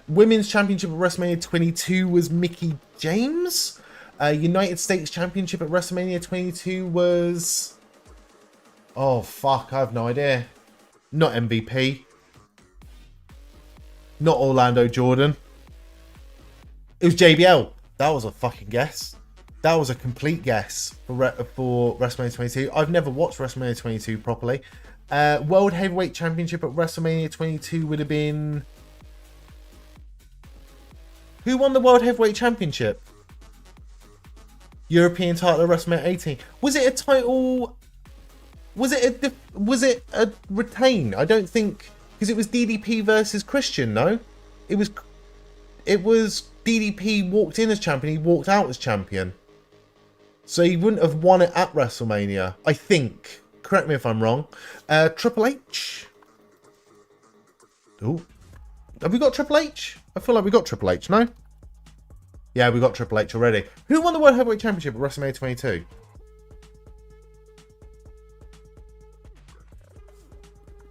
Women's Championship at WrestleMania 22 was Mickie James. United States Championship at WrestleMania 22 was... Oh, fuck. I have no idea. Not MVP. Not Orlando Jordan. It was JBL. That was a fucking guess. That was a complete guess for WrestleMania 22. I've never watched WrestleMania 22 properly. World Heavyweight Championship at WrestleMania 22 would have been... Who won the World Heavyweight Championship? European title at WrestleMania 18. Was it a title... Was it a retain? I don't think... Because it was DDP versus Christian, no? It was DDP walked in as champion, he walked out as champion. So he wouldn't have won it at WrestleMania, I think. Correct me if I'm wrong. Triple H. Ooh. Have we got Triple H? I feel like we got Triple H, no? Yeah, we got Triple H already. Who won the World Heavyweight Championship at WrestleMania 22?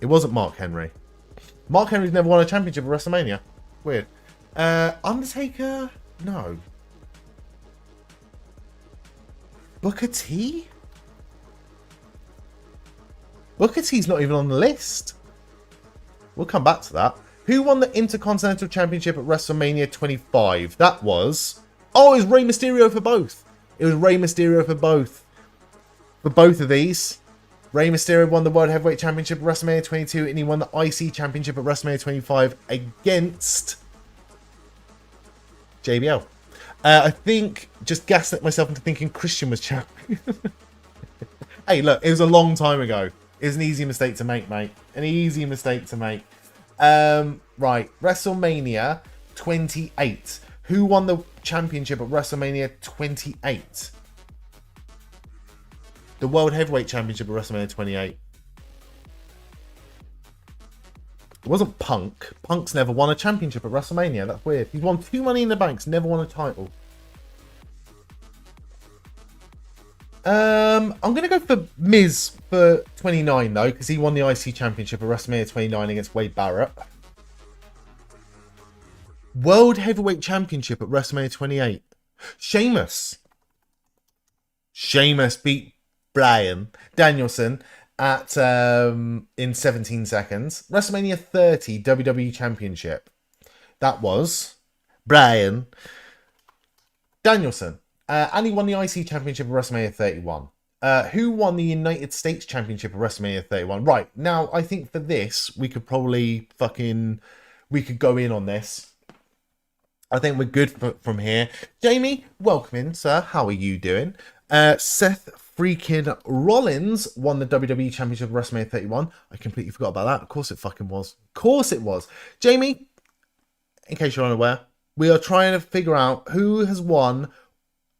It wasn't Mark Henry. Mark Henry's never won a championship at WrestleMania. Weird. Undertaker? No. Booker T? Booker T's not even on the list. We'll come back to that. Who won the Intercontinental Championship at WrestleMania 25? That was... Oh, it was Rey Mysterio for both. It was Rey Mysterio for both. For both of these. Rey Mysterio won the World Heavyweight Championship at WrestleMania 22 and he won the IC Championship at WrestleMania 25 against JBL. I think just gaslit myself into thinking Christian was champion. Hey, look, it was a long time ago. It was an easy mistake to make, mate. An easy mistake to make. Right, WrestleMania 28. Who won the championship at WrestleMania 28? The World Heavyweight Championship at WrestleMania 28. It wasn't Punk. Punk's never won a championship at WrestleMania. That's weird. He's won 2 Money in the Banks, never won a title. I'm going to go for Miz for 29, though, because he won the IC Championship at WrestleMania 29 against Wade Barrett. World Heavyweight Championship at WrestleMania 28. Sheamus. Sheamus beat Bryan Danielson at in 17 seconds. WrestleMania 30 WWE Championship. That was Bryan Danielson. And he won the IC Championship at WrestleMania 31. Who won the United States Championship at WrestleMania 31? Right, now I think for this, we could probably we could go in on this. I think we're good from here. Jamie, welcome in, sir. How are you doing? Seth freaking Rollins won the WWE Championship at WrestleMania 31. I completely forgot about that. Of course it fucking was. Of course it was. Jamie, in case you're unaware, we are trying to figure out who has won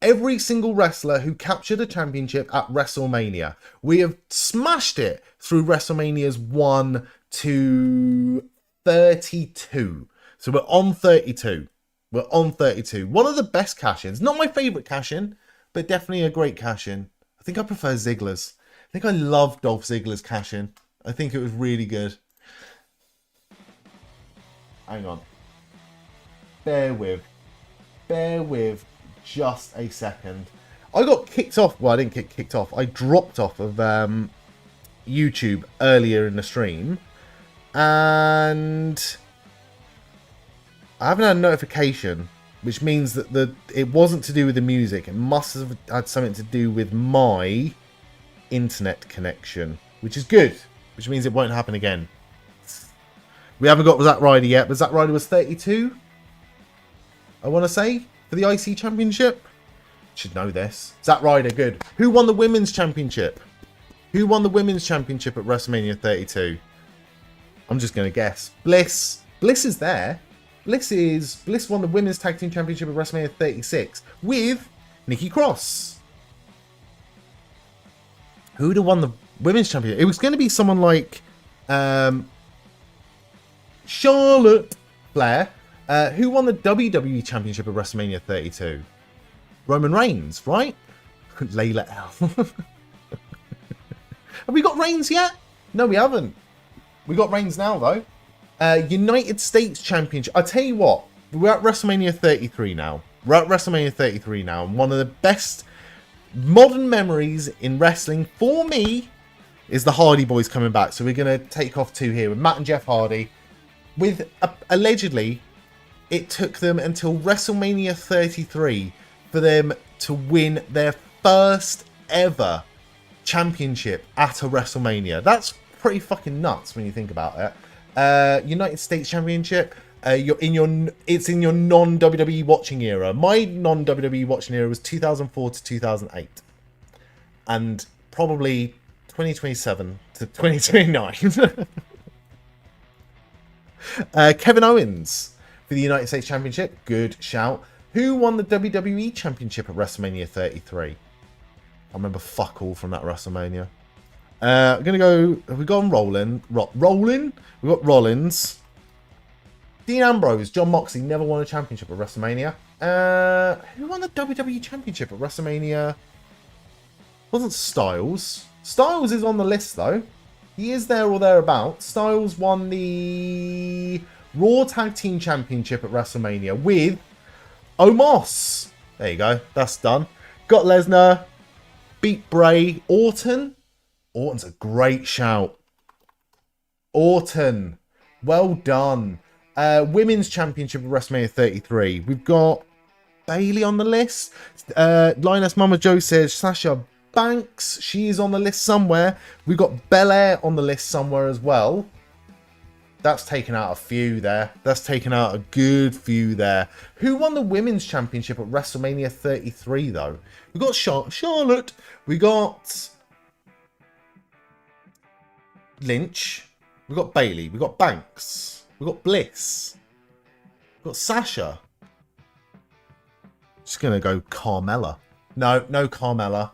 every single wrestler who captured a championship at WrestleMania. We have smashed it through WrestleManias 1 to 32. So we're on 32. We're on 32. One of the best cash-ins. Not my favourite cash-in, but definitely a great cash-in. I think I prefer Ziggler's. I think I love Dolph Ziggler's cash-in. I think it was really good. Hang on. Bear with bear with just a second. I got kicked off. Well, I didn't get kicked off. I dropped off of YouTube earlier in the stream. And I haven't had a notification, which means that it wasn't to do with the music. It must have had something to do with my internet connection, which is good, which means it won't happen again. We haven't got Zack Ryder yet, but Zack Ryder was 32, I want to say, for the IC Championship. Should know this. Zack Ryder, good. Who won the Women's Championship? Who won the Women's Championship at WrestleMania 32? I'm just going to guess. Bliss. Bliss is there. Bliss won the Women's Tag Team Championship at WrestleMania 36 with Nikki Cross. Who would have won the Women's Championship? It was going to be someone like Charlotte Flair. Who won the WWE Championship at WrestleMania 32? Roman Reigns, right? Layla L. Have we got Reigns yet? No, we haven't. We got Reigns now, though. United States Championship. I'll tell you what. We're at WrestleMania 33 now. And one of the best modern memories in wrestling for me is the Hardy Boys coming back. So we're going to take off 2 here with Matt and Jeff Hardy. With allegedly, it took them until WrestleMania 33 for them to win their first ever championship at a WrestleMania. That's pretty fucking nuts when you think about it. United States Championship. It's in your non-WWE watching era. My non-WWE watching era was 2004 to 2008, and probably 2027 to 2029. Kevin Owens for the United States Championship. Good shout. Who won the WWE Championship at WrestleMania 33? I remember fuck all from that WrestleMania. I'm going to go... Have we gone Rollin? We've got Rollins. Dean Ambrose. John Moxley never won a championship at WrestleMania. Who won the WWE Championship at WrestleMania? Wasn't Styles. Styles is on the list, though. He is there or thereabouts. Styles won the Raw Tag Team Championship at WrestleMania with Omos. There you go. That's done. Got Lesnar. Beat Bray. Orton. Orton's a great shout. Orton. Well done. Women's Championship at WrestleMania 33. We've got Bayley on the list. Lioness Mama Joe says Sasha Banks. She is on the list somewhere. We've got Belair on the list somewhere as well. That's taken out a few there. That's taken out a good few there. Who won the Women's Championship at WrestleMania 33, though? We got Charlotte. We got Lynch. We got Bayley. We got Banks. We got Bliss. We got Sasha. Just gonna go Carmella. No Carmella.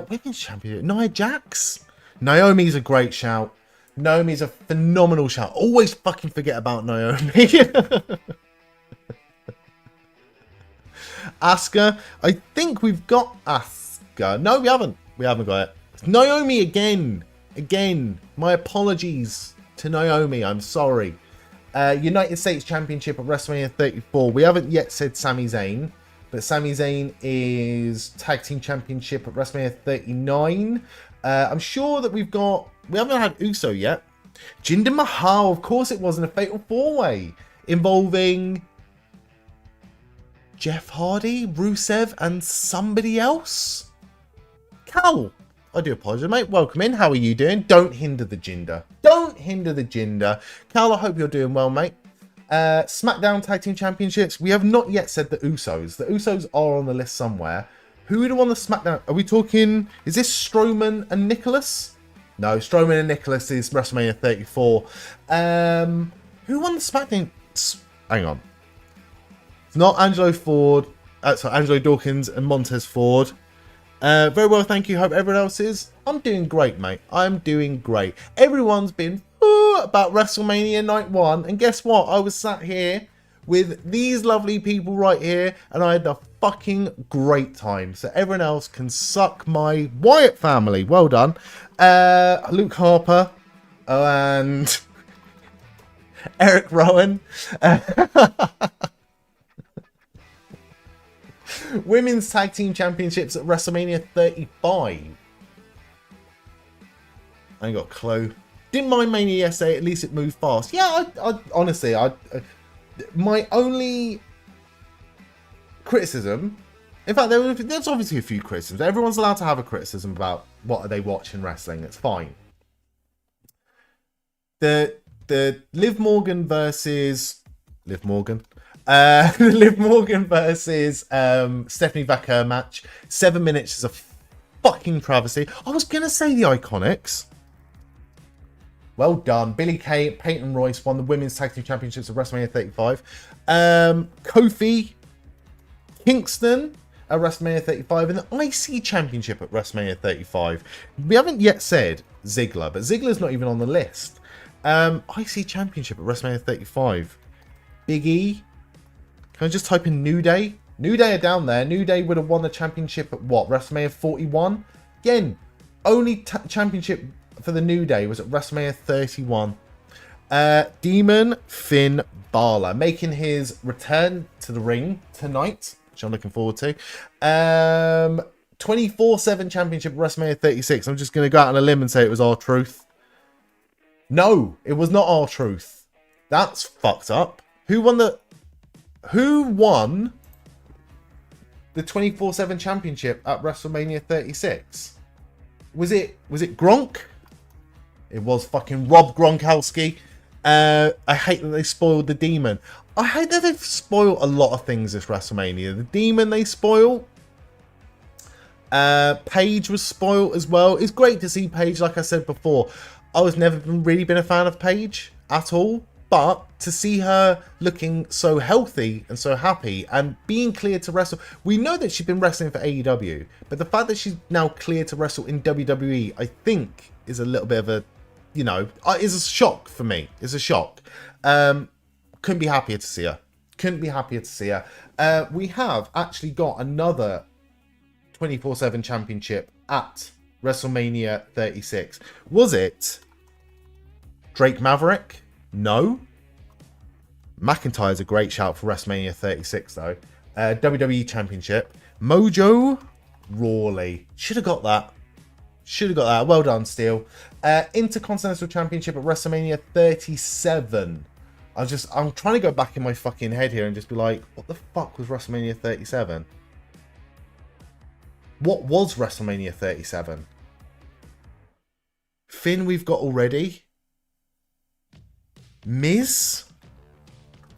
Women's Championship. Nia Jax. Naomi's a great shout. Naomi's a phenomenal shout. Always fucking forget about Naomi. Asuka. I think we've got Asuka. No, we haven't. We haven't got it. It's Naomi again. Again. My apologies to Naomi. I'm sorry. United States Championship at WrestleMania 34. We haven't yet said Sami Zayn. But Sami Zayn is Tag Team Championship at WrestleMania 39. I'm sure that we haven't had Uso yet. Jinder Mahal, of course it was in a Fatal 4-Way involving Jeff Hardy, Rusev, and somebody else. Cal, I do apologise, mate. Welcome in. How are you doing? Don't hinder the Jinder. Don't hinder the Jinder. Cal, I hope you're doing well, mate. SmackDown Tag Team Championships. We have not yet said the Usos. The Usos are on the list somewhere. Who would have won the SmackDown? Are we talking... Is this Strowman and Nicholas? No, Strowman and Nicholas is WrestleMania 34. Who won the SmackDown? Hang on. It's not Angelo Dawkins and Montez Ford. Very well, thank you. Hope everyone else is. I'm doing great, mate. I'm doing great. Everyone's been about WrestleMania Night 1. And guess what? I was sat here with these lovely people right here, and I had a fucking great time. So everyone else can suck my Wyatt family. Well done. Luke Harper and Eric Rowan. Women's Tag Team Championships at WrestleMania 35. I ain't got a clue. Didn't mind Mania yesterday, at least it moved fast. Yeah, I honestly, my only criticism, in fact, there's obviously a few criticisms. Everyone's allowed to have a criticism about what are they watching wrestling. It's fine. The Liv Morgan versus Liv Morgan versus Stephanie Vaquer match. 7 minutes is a fucking travesty. I was gonna say the Iconics. Well done. Billie Kay, Peyton Royce won the Women's Tag Team Championships at WrestleMania 35. Kofi Kingston at WrestleMania 35 and the IC Championship at WrestleMania 35. We haven't yet said Ziggler, but Ziggler's not even on the list. IC Championship at WrestleMania 35. Big E. Can I just type in New Day? New Day are down there. New Day would have won the championship at what? WrestleMania 41? Again, only championship for the New Day was at WrestleMania 31. Demon Finn Bálor making his return to the ring tonight, which I'm looking forward to. 24/7 championship at WrestleMania 36. I'm just going to go out on a limb and say it was R-Truth. No, it was not R-Truth. That's fucked up. Who won the 24/7 championship at WrestleMania 36? Was it Gronk? It was fucking Rob Gronkowski. I hate that they spoiled the Demon. I hate that they've spoiled a lot of things this WrestleMania. The Demon they spoiled. Paige was spoiled as well. It's great to see Paige, like I said before. I was never really been a fan of Paige at all. But to see her looking so healthy and so happy and being cleared to wrestle. We know that she's been wrestling for AEW. But the fact that she's now cleared to wrestle in WWE, I think, is a little bit of a, you know, is a shock for me. It's a shock. Couldn't be happier to see her. Couldn't be happier to see her. We have actually got another 24/7 championship at WrestleMania 36. Was it Drake Maverick? No. McIntyre's a great shout for WrestleMania 36 though. WWE Championship. Mojo Rawley. Should have got that. Should have got that. Well done, Steel. Intercontinental Championship at WrestleMania 37. I'm trying to go back in my fucking head here and just be like, what the fuck was WrestleMania 37? What was WrestleMania 37? Finn we've got already. Miz?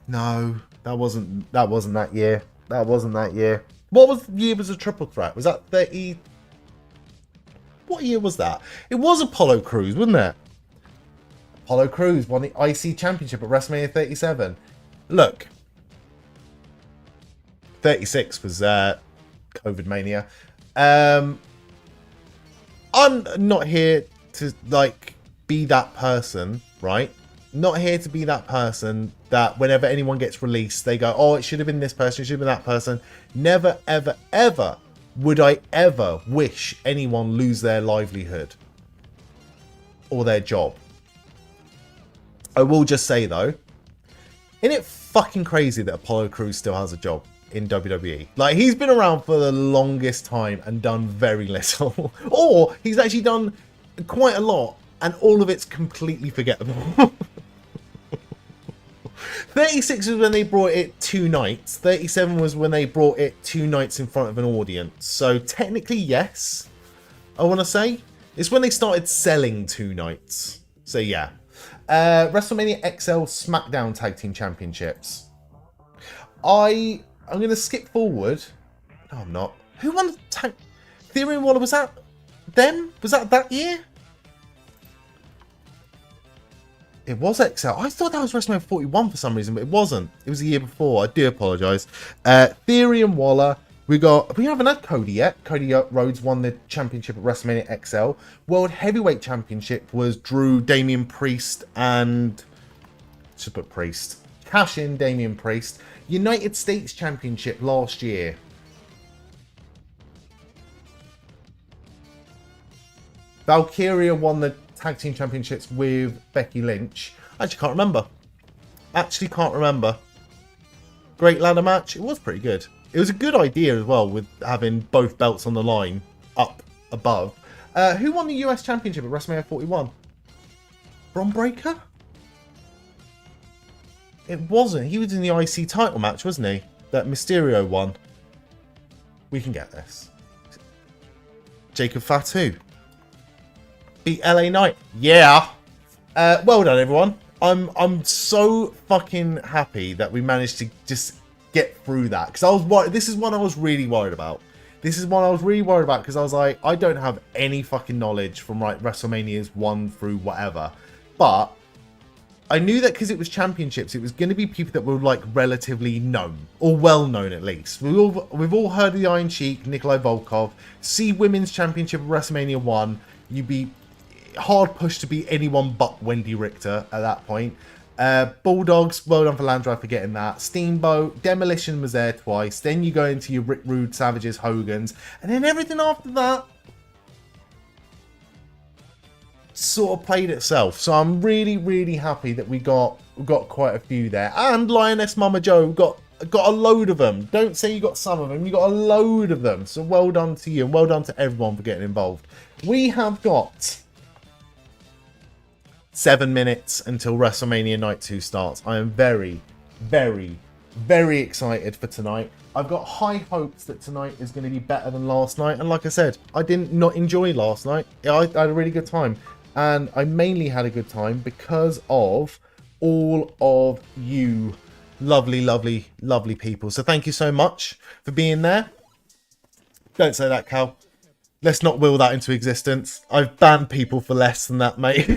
No, that wasn't that year. That wasn't that year. What was the year was a triple threat? Was that 30? What year was that? It was Apollo Crews, wasn't it? Apollo Crews won the IC Championship at WrestleMania 37. Look. 36 was COVID Mania. I'm not here to like be that person, right? Not here to be that person that whenever anyone gets released, they go, oh, it should have been this person, it should have been that person. Never, ever, ever would I ever wish anyone lose their livelihood or their job. I will just say though, isn't it fucking crazy that Apollo Crews still has a job in WWE? Like, he's been around for the longest time and done very little. Or he's actually done quite a lot and all of it's completely forgettable. 36 was when they brought it 2 nights. 37 was when they brought it 2 nights in front of an audience. So technically, yes, I want to say. It's when they started selling 2 nights. So yeah. WrestleMania XL SmackDown Tag Team Championships. I'm going to skip forward. No, I'm not. Who won the tag? Theory and Waller, was that them? Was that year? It was XL. I thought that was WrestleMania 41 for some reason, but it wasn't. It was the year before. I do apologise. Theory and Waller. We haven't had Cody yet. Cody Rhodes won the championship at WrestleMania XL. World Heavyweight Championship was Drew, Damian Priest, and... Should put Priest. Cash in, Damian Priest. United States Championship last year. Valkyria won the Tag Team Championships with Becky Lynch. I actually can't remember. Great ladder match. It was pretty good. It was a good idea as well with having both belts on the line up above. Who won the US Championship at WrestleMania 41? Bron Breakker? It wasn't. He was in the IC title match, wasn't he? That Mysterio won. We can get this. Jacob Fatu. Beat LA Knight. Yeah. Well done, everyone. I'm so fucking happy that we managed to just get through that. Because I was worried. This is one I was really worried about. Because I was like, I don't have any fucking knowledge from like WrestleManias 1 through whatever. But I knew that because it was championships, it was going to be people that were like relatively known or well known at least. We've all heard of the Iron Sheik, Nikolai Volkov. See Women's Championship at WrestleMania 1, you'd be hard pushed to beat anyone but Wendy Richter at that point. Bulldogs, well done for Landry for getting that. Steamboat, Demolition was there twice. Then you go into your Rick Rude, Savages, Hogans, and then everything after that sort of played itself. So I'm really, really happy that we got quite a few there. And Lioness Mama Joe got a load of them. Don't say you got some of them, you got a load of them. So well done to you and well done to everyone for getting involved. We have got 7 minutes until WrestleMania Night 2 starts. I am very, very, very excited for tonight. I've got high hopes that tonight is going to be better than last night. And like I said, I did not enjoy last night. I had a really good time. And I mainly had a good time because of all of you lovely, lovely, lovely people. So thank you so much for being there. Don't say that, Cal. Let's not will that into existence. I've banned people for less than that, mate.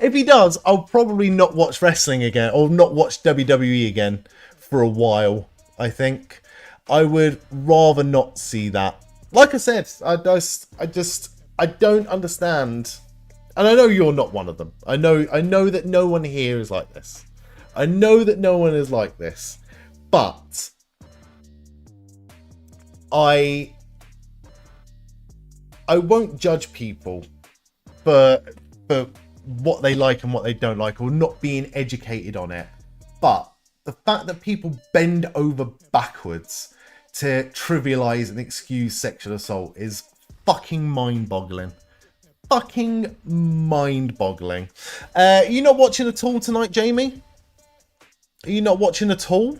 If he does, I'll probably not watch wrestling again or not watch WWE again for a while, I think. I would rather not see that. Like I said, I don't understand. And I know you're not one of them. I know that no one here is like this. I know that no one is like this. But I won't judge people for what they like and what they don't like or not being educated on it. But the fact that people bend over backwards to trivialize and excuse sexual assault is fucking mind-boggling. Fucking mind-boggling. Are you not watching at all tonight, Jamie? Are you not watching at all?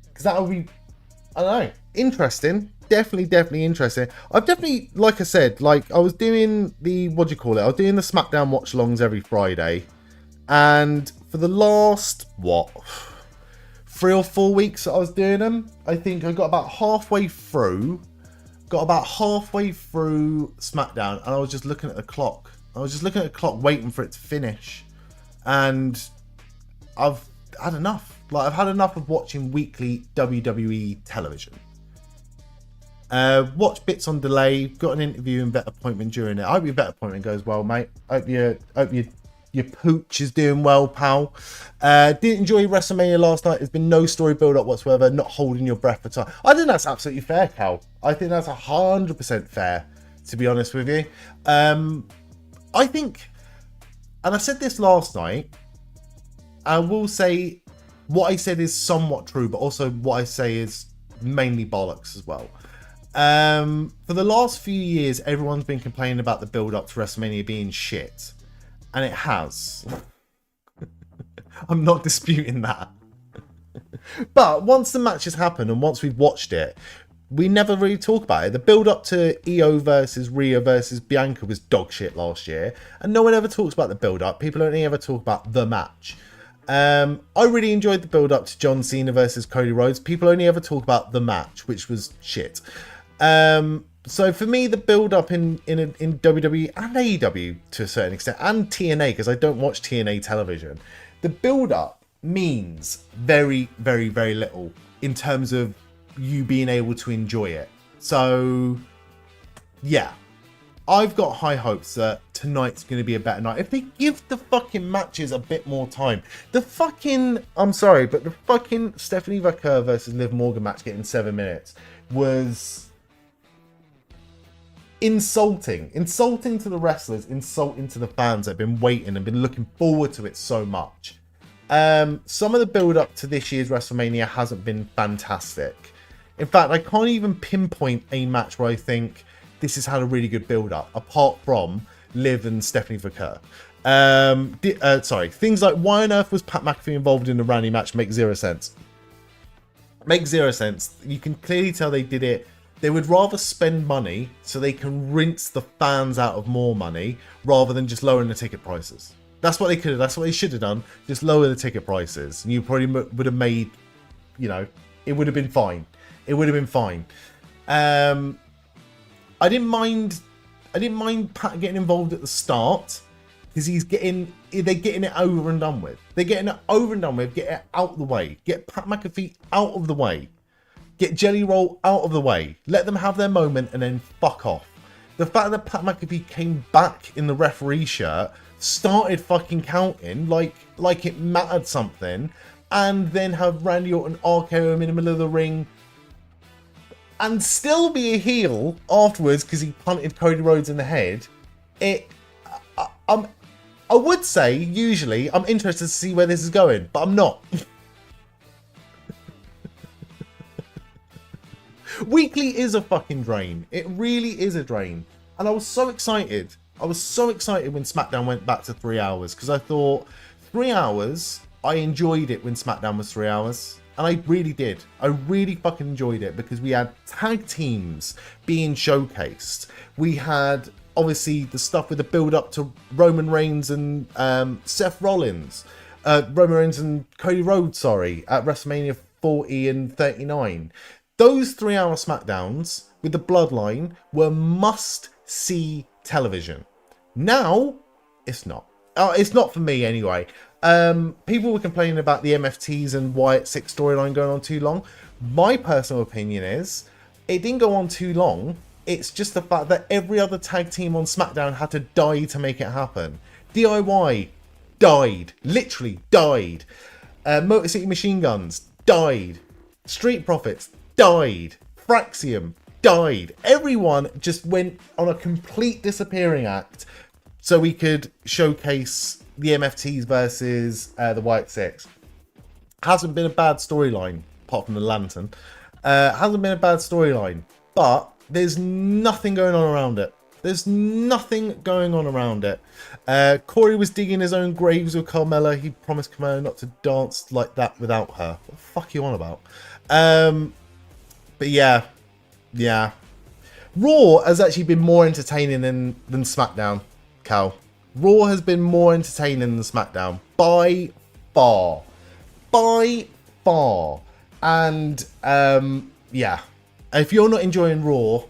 Because that would be, I don't know, interesting. Definitely interesting. I've definitely, like I said, like I was doing the, I was doing the SmackDown watch-alongs every Friday. And for the last, 3 or 4 weeks that I was doing them, I think I got about halfway through SmackDown, and I was just looking at the clock. Waiting for it to finish. And I've had enough. Like, I've had enough of watching weekly WWE television. Watch bits on delay. Got an interview and vet appointment during it. I hope your vet appointment goes well, mate. Hope your pooch is doing well, pal. Didn't enjoy WrestleMania last night. There's been no story build up whatsoever. Not holding your breath for time. I think that's absolutely fair, Cal. I think that's 100% fair, to be honest with you. I think, and I said this last night, I will say what I said is somewhat true, but also what I say is mainly bollocks as well. For the last few years, everyone's been complaining about the build up to WrestleMania being shit. And it has. I'm not disputing that. But once the match has happened and once we've watched it, we never really talk about it. The build up to Iyo versus Rhea versus Bianca was dog shit last year. And no one ever talks about the build up. People only ever talk about the match. I really enjoyed the build up to John Cena versus Cody Rhodes. People only ever talk about the match, which was shit. So for me, the build-up in WWE and AEW to a certain extent, and TNA, because I don't watch TNA television, the build-up means very, very, very little in terms of you being able to enjoy it. So, yeah. I've got high hopes that tonight's going to be a better night. If they give the fucking matches a bit more time. I'm sorry, but the fucking Stephanie Vaquer versus Liv Morgan match getting 7 minutes was insulting to the wrestlers, insulting to the fans that have been waiting and been looking forward to it so much. Some of the build up to this year's WrestleMania hasn't been fantastic. In fact, I can't even pinpoint a match where I think this has had a really good build up, apart from Liv and Stephanie Vaquer. Things like why on earth was Pat McAfee involved in the Randy match make zero sense. Makes zero sense. You can clearly tell they did it. They would rather spend money so they can rinse the fans out of more money rather than just lowering the ticket prices. That's what they could have. That's what they should have done. Just lower the ticket prices, and you probably would have made, you know, it would have been fine. It would have been fine. I didn't mind Pat getting involved at the start because they're getting it over and done with. They're getting it over and done with. Get it out of the way. Get Pat McAfee out of the way. Get Jelly Roll out of the way. Let them have their moment and then fuck off. The fact that Pat McAfee came back in the referee shirt, started fucking counting like it mattered something, and then have Randy Orton RKO him in the middle of the ring and still be a heel afterwards because he punted Cody Rhodes in the head. I would say, usually, I'm interested to see where this is going, but I'm not. Weekly is a fucking drain. It really is a drain. And I was so excited. I was so excited when SmackDown went back to 3 hours because I thought 3 hours, I enjoyed it when SmackDown was 3 hours. And I really did. I really fucking enjoyed it because we had tag teams being showcased. We had, obviously, the stuff with the build up to Roman Reigns and Seth Rollins. Roman Reigns and Cody Rhodes, at WrestleMania 40 and 39. Those 3 hour SmackDowns with the Bloodline were must-see television. Now, it's not. It's not for me anyway. People were complaining about the MFTs and Wyatt 6 storyline going on too long. My personal opinion is, it didn't go on too long. It's just the fact that every other tag team on SmackDown had to die to make it happen. DIY died. Literally died. Motor City Machine Guns died. Street Profits died. Fraxium died. Everyone just went on a complete disappearing act so we could showcase the MFTs versus the Wyatt Six. Hasn't been a bad storyline, apart from the Lantern. Hasn't been a bad storyline, but there's nothing going on around it. There's nothing going on around it. Corey was digging his own graves with Carmella. He promised Carmella not to dance like that without her. What the fuck are you on about? But yeah. Raw has actually been more entertaining than SmackDown, Cal. Raw has been more entertaining than SmackDown. By far. By far. And, yeah. If you're not enjoying Raw,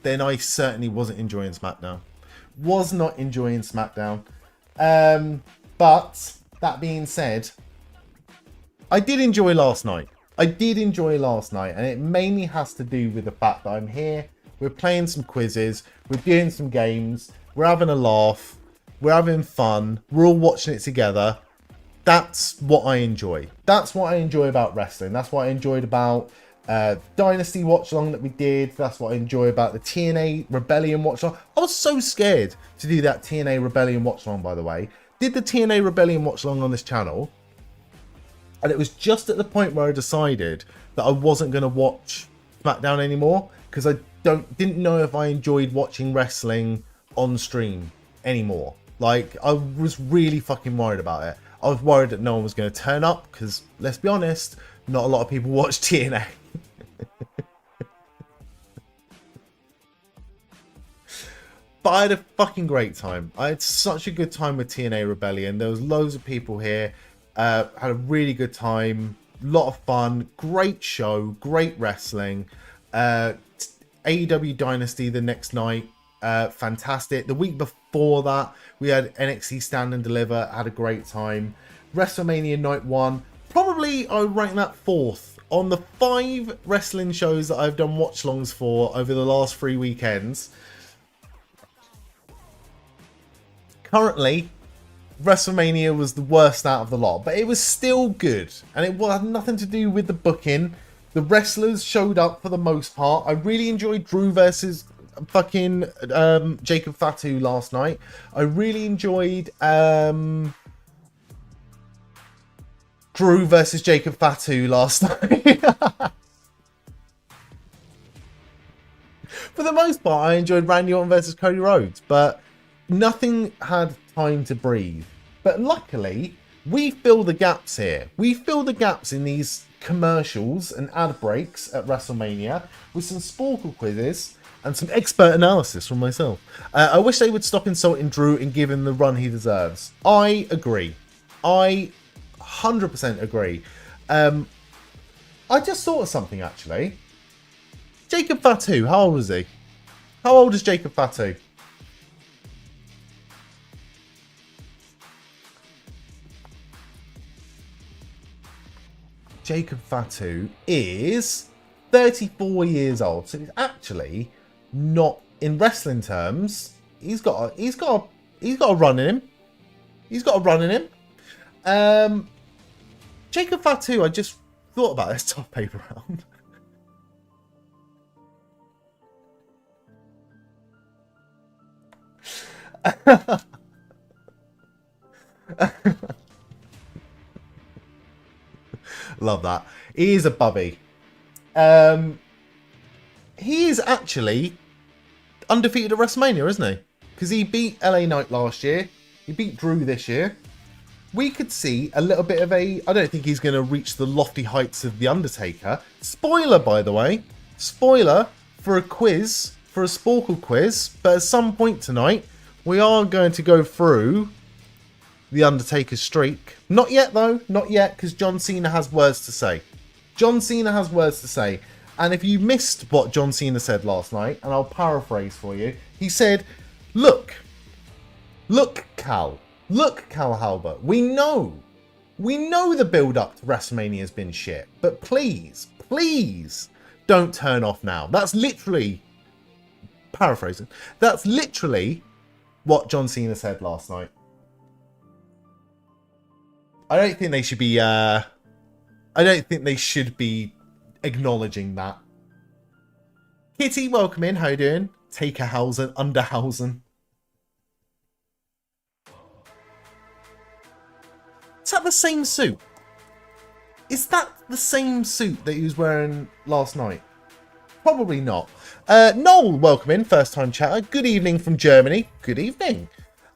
then I certainly wasn't enjoying SmackDown. Was not enjoying SmackDown. But, that being said, I did enjoy last night. And it mainly has to do with the fact that I'm here, we're playing some quizzes, we're doing some games, we're having a laugh, we're having fun, we're all watching it together. That's what I enjoy. That's what I enjoy about wrestling. That's what I enjoyed about Dynasty Watch Along that we did. That's what I enjoy about the TNA Rebellion Watch Along. I was so scared to do that TNA Rebellion Watch Along, by the way. Did the TNA Rebellion Watch Along on this channel. And it was just at the point where I decided that I wasn't going to watch SmackDown anymore because I didn't know if I enjoyed watching wrestling on stream anymore. Like, I was really fucking worried about it. I was worried that no one was going to turn up because, let's be honest, not a lot of people watch TNA. But I had a fucking great time. I had such a good time with TNA Rebellion. There was loads of people here. Had a really good time, lot of fun, great show, great wrestling. AEW Dynasty the next night, fantastic. The week before that, we had NXT Stand and Deliver, had a great time. WrestleMania Night 1, probably I would rank that 4th on the 5 wrestling shows that I've done watch-alongs for over the last 3 weekends. Currently, WrestleMania was the worst out of the lot, but it was still good, and it had nothing to do with the booking. The wrestlers showed up for the most part. I really enjoyed Drew versus fucking Jacob Fatu last night. I really enjoyed Drew versus Jacob Fatu last night. For the most part, I enjoyed Randy Orton versus Cody Rhodes, but nothing had time to breathe. But luckily, we fill the gaps here. We fill the gaps in these commercials and ad breaks at WrestleMania with some Sporkle quizzes and some expert analysis from myself. I wish they would stop insulting Drew and give him the run he deserves. I agree. I 100% agree. I just thought of something, actually. Jacob Fatu, how old is he? How old is Jacob Fatu? Jacob Fatu is 34 years old, so he's actually not, in wrestling terms, he's got a run in him. He's got a run in him. Jacob Fatu, I just thought about this top paper round. Love that. He is a bubby. He is actually undefeated at WrestleMania, isn't he? Because he beat LA Knight last year. He beat Drew this year. We could see a little bit of a... I don't think he's going to reach the lofty heights of The Undertaker. Spoiler, by the way. Spoiler for a quiz, for a Sporkle quiz. But at some point tonight, we are going to go through The Undertaker's streak. Not yet, though. Not yet, because John Cena has words to say. John Cena has words to say. And if you missed what John Cena said last night, and I'll paraphrase for you, he said, Look, Cal Halbert, we know the build-up to WrestleMania has been shit, but please don't turn off now. That's literally, paraphrasing, that's literally what John Cena said last night. I don't think they should be acknowledging that. Kitty, welcome in. How you doing? Takerhausen, Underhausen. Is that the same suit? Is that the same suit that he was wearing last night? Probably not. Noel, welcome in. First time chatter. Good evening from Germany. Good evening.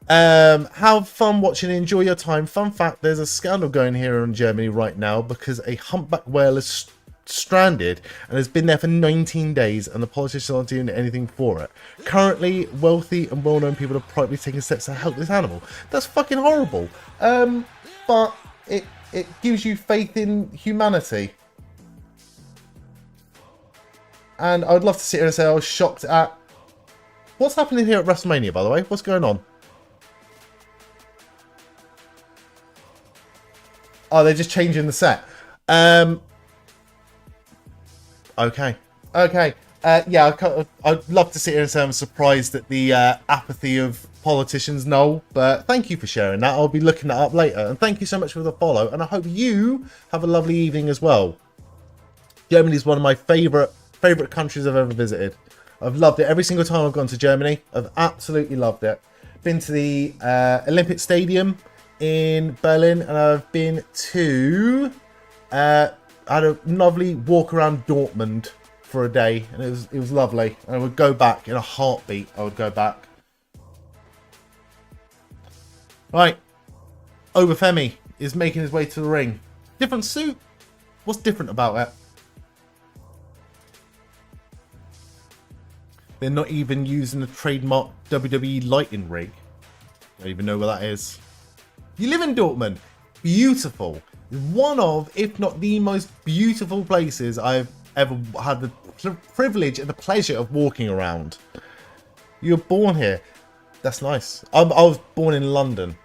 Have fun watching and enjoy your time. Fun fact, there's a scandal going here in Germany right now because a humpback whale is stranded and has been there for 19 days and the politicians aren't doing anything for it. Currently, wealthy and well-known people are privately taking steps to help this animal. That's fucking horrible. But it gives you faith in humanity. And I would love to sit here and say I was shocked at... What's happening here at WrestleMania, by the way? What's going on? Oh, they're just changing the set. Okay. Yeah, I'd love to sit here and say I'm surprised at the apathy of politicians, Noel. But thank you for sharing that. I'll be looking that up later. And thank you so much for the follow. And I hope you have a lovely evening as well. Germany is one of my favourite countries I've ever visited. I've loved it. Every single time I've gone to Germany, I've absolutely loved it. Been to the Olympic Stadium in Berlin, and I've been to... I had a lovely walk around Dortmund for a day, and it was lovely. And I would go back in a heartbeat. I would go back. Right, Femi is making his way to the ring. Different suit. What's different about it? They're not even using the trademark WWE lighting rig. I don't even know where that is. You live in Dortmund. Beautiful. One of, if not the most beautiful places I've ever had the privilege and the pleasure of walking around. You were born here. That's nice. I was born in London.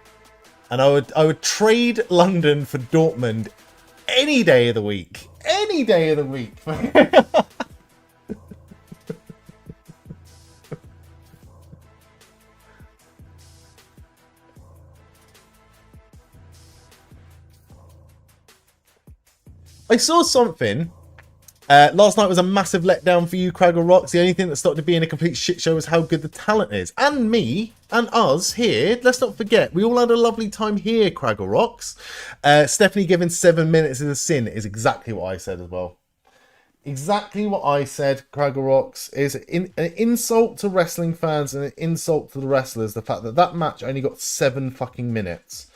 And I would trade London for Dortmund any day of the week. Any day of the week. I saw something Last night was a massive letdown for you, Craggle Rocks. The only thing that started to be in a complete shit show was how good the talent is. And me, and us here, let's not forget, we all had a lovely time here, Craggle Rocks. Stephanie giving 7 minutes is a sin is exactly what I said as well. Exactly what I said, Craggle Rocks, is an insult to wrestling fans and an insult to the wrestlers, the fact that that match only got 7 fucking minutes.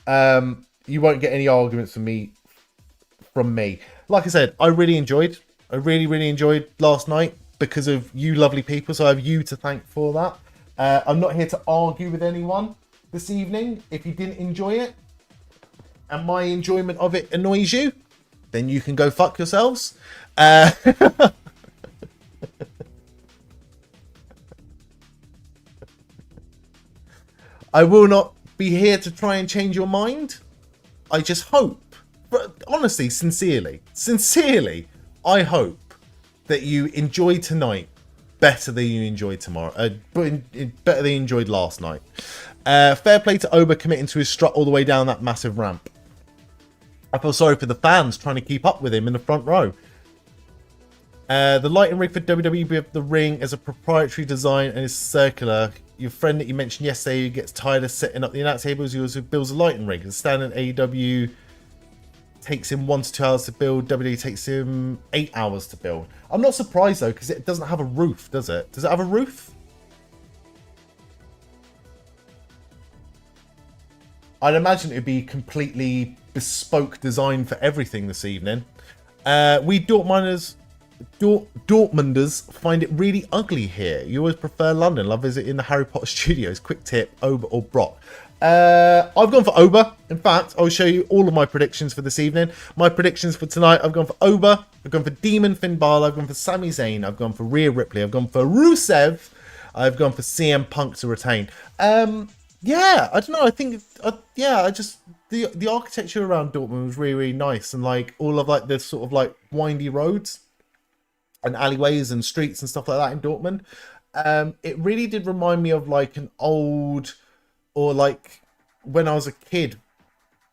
You won't get any arguments from me. Like I said, I really enjoyed last night because of you lovely people, so I have you to thank for that. I'm not here to argue with anyone this evening. If you didn't enjoy it and my enjoyment of it annoys you, then you can go fuck yourselves. I will not be here to try and change your mind. I just hope, but honestly, sincerely, I hope that you enjoy tonight better than you enjoyed tomorrow. Better than you enjoyed last night. Fair play to Oba committing to his strut all the way down that massive ramp. I feel sorry for the fans trying to keep up with him in the front row. The lighting rig for WWE with the ring is a proprietary design and is circular. Your friend that you mentioned yesterday who gets tired of setting up the announce tables, he also builds a lighting rig. The standard AEW takes him 1 to 2 hours to build. WWE takes him 8 hours to build. I'm not surprised though, because it doesn't have a roof, does it? Does it have a roof? I'd imagine it'd be completely bespoke design for everything this evening. We Dortmunders find it really ugly here. You always prefer London. Love visiting the Harry Potter studios. Quick tip, Oba or Brock? I've gone for Oba. In fact, I'll show you all of my predictions for this evening. My predictions for tonight, I've gone for Oba, I've gone for Demon Finn Bálor, I've gone for Sami Zayn, I've gone for Rhea Ripley, I've gone for Rusev, I've gone for CM Punk to retain. Yeah, I don't know. I think, I just the architecture around Dortmund was really, really nice, and like all of like this sort of like windy roads and alleyways and streets and stuff like that in Dortmund. It really did remind me of like an old, or like when I was a kid,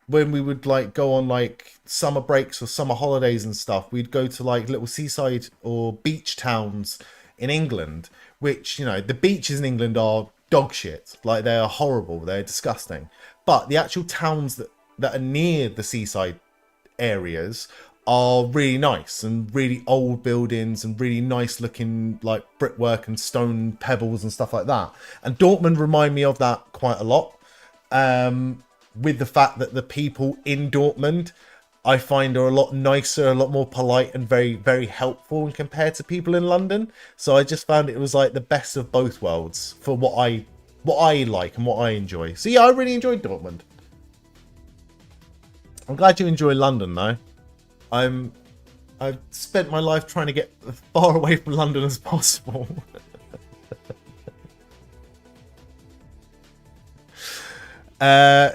when we would like go on like summer breaks or summer holidays and stuff, we'd go to like little seaside or beach towns in England, which, you know, the beaches in England are dog shit. Like, they are horrible, they're disgusting. But the actual towns that are near the seaside areas are really nice, and really old buildings and really nice looking like brickwork and stone pebbles and stuff like that. And Dortmund remind me of that quite a lot, with the fact that the people in Dortmund I find are a lot nicer, a lot more polite and very, very helpful when compared to people in London. So I just found it was like the best of both worlds for what I like and what I enjoy. So yeah, I really enjoyed Dortmund. I'm glad you enjoy London though. I've spent my life trying to get as far away from London as possible.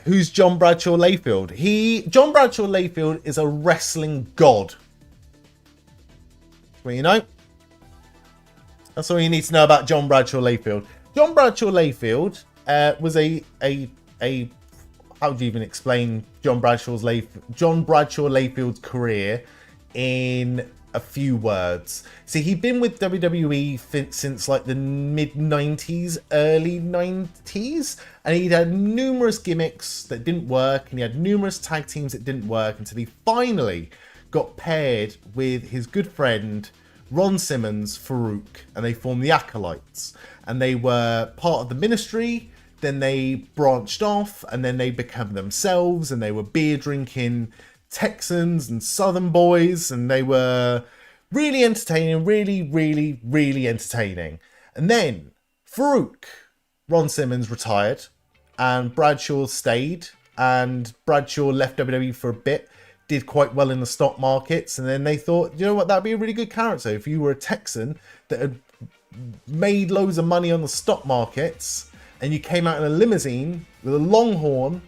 Who's John Bradshaw Layfield? John Bradshaw Layfield is a wrestling god. Well, you know, that's all you need to know about John Bradshaw Layfield. John Bradshaw Layfield was a how do you even explain John Bradshaw Layfield's career in a few words? See, he'd been with WWE since like the mid-90s, early 90s, and he'd had numerous gimmicks that didn't work, and he had numerous tag teams that didn't work, until he finally got paired with his good friend Ron Simmons, Farouk, and they formed the Acolytes, and they were part of the Ministry. Then they branched off, and then they became themselves, and they were beer drinking Texans and Southern boys, and they were really entertaining, really entertaining. And then Farouk, Ron Simmons, retired, and Bradshaw stayed, and Bradshaw left WWE for a bit, did quite well in the stock markets, and then they thought, you know what, that'd be a really good character if you were a Texan that had made loads of money on the stock markets, and you came out in a limousine with a longhorn,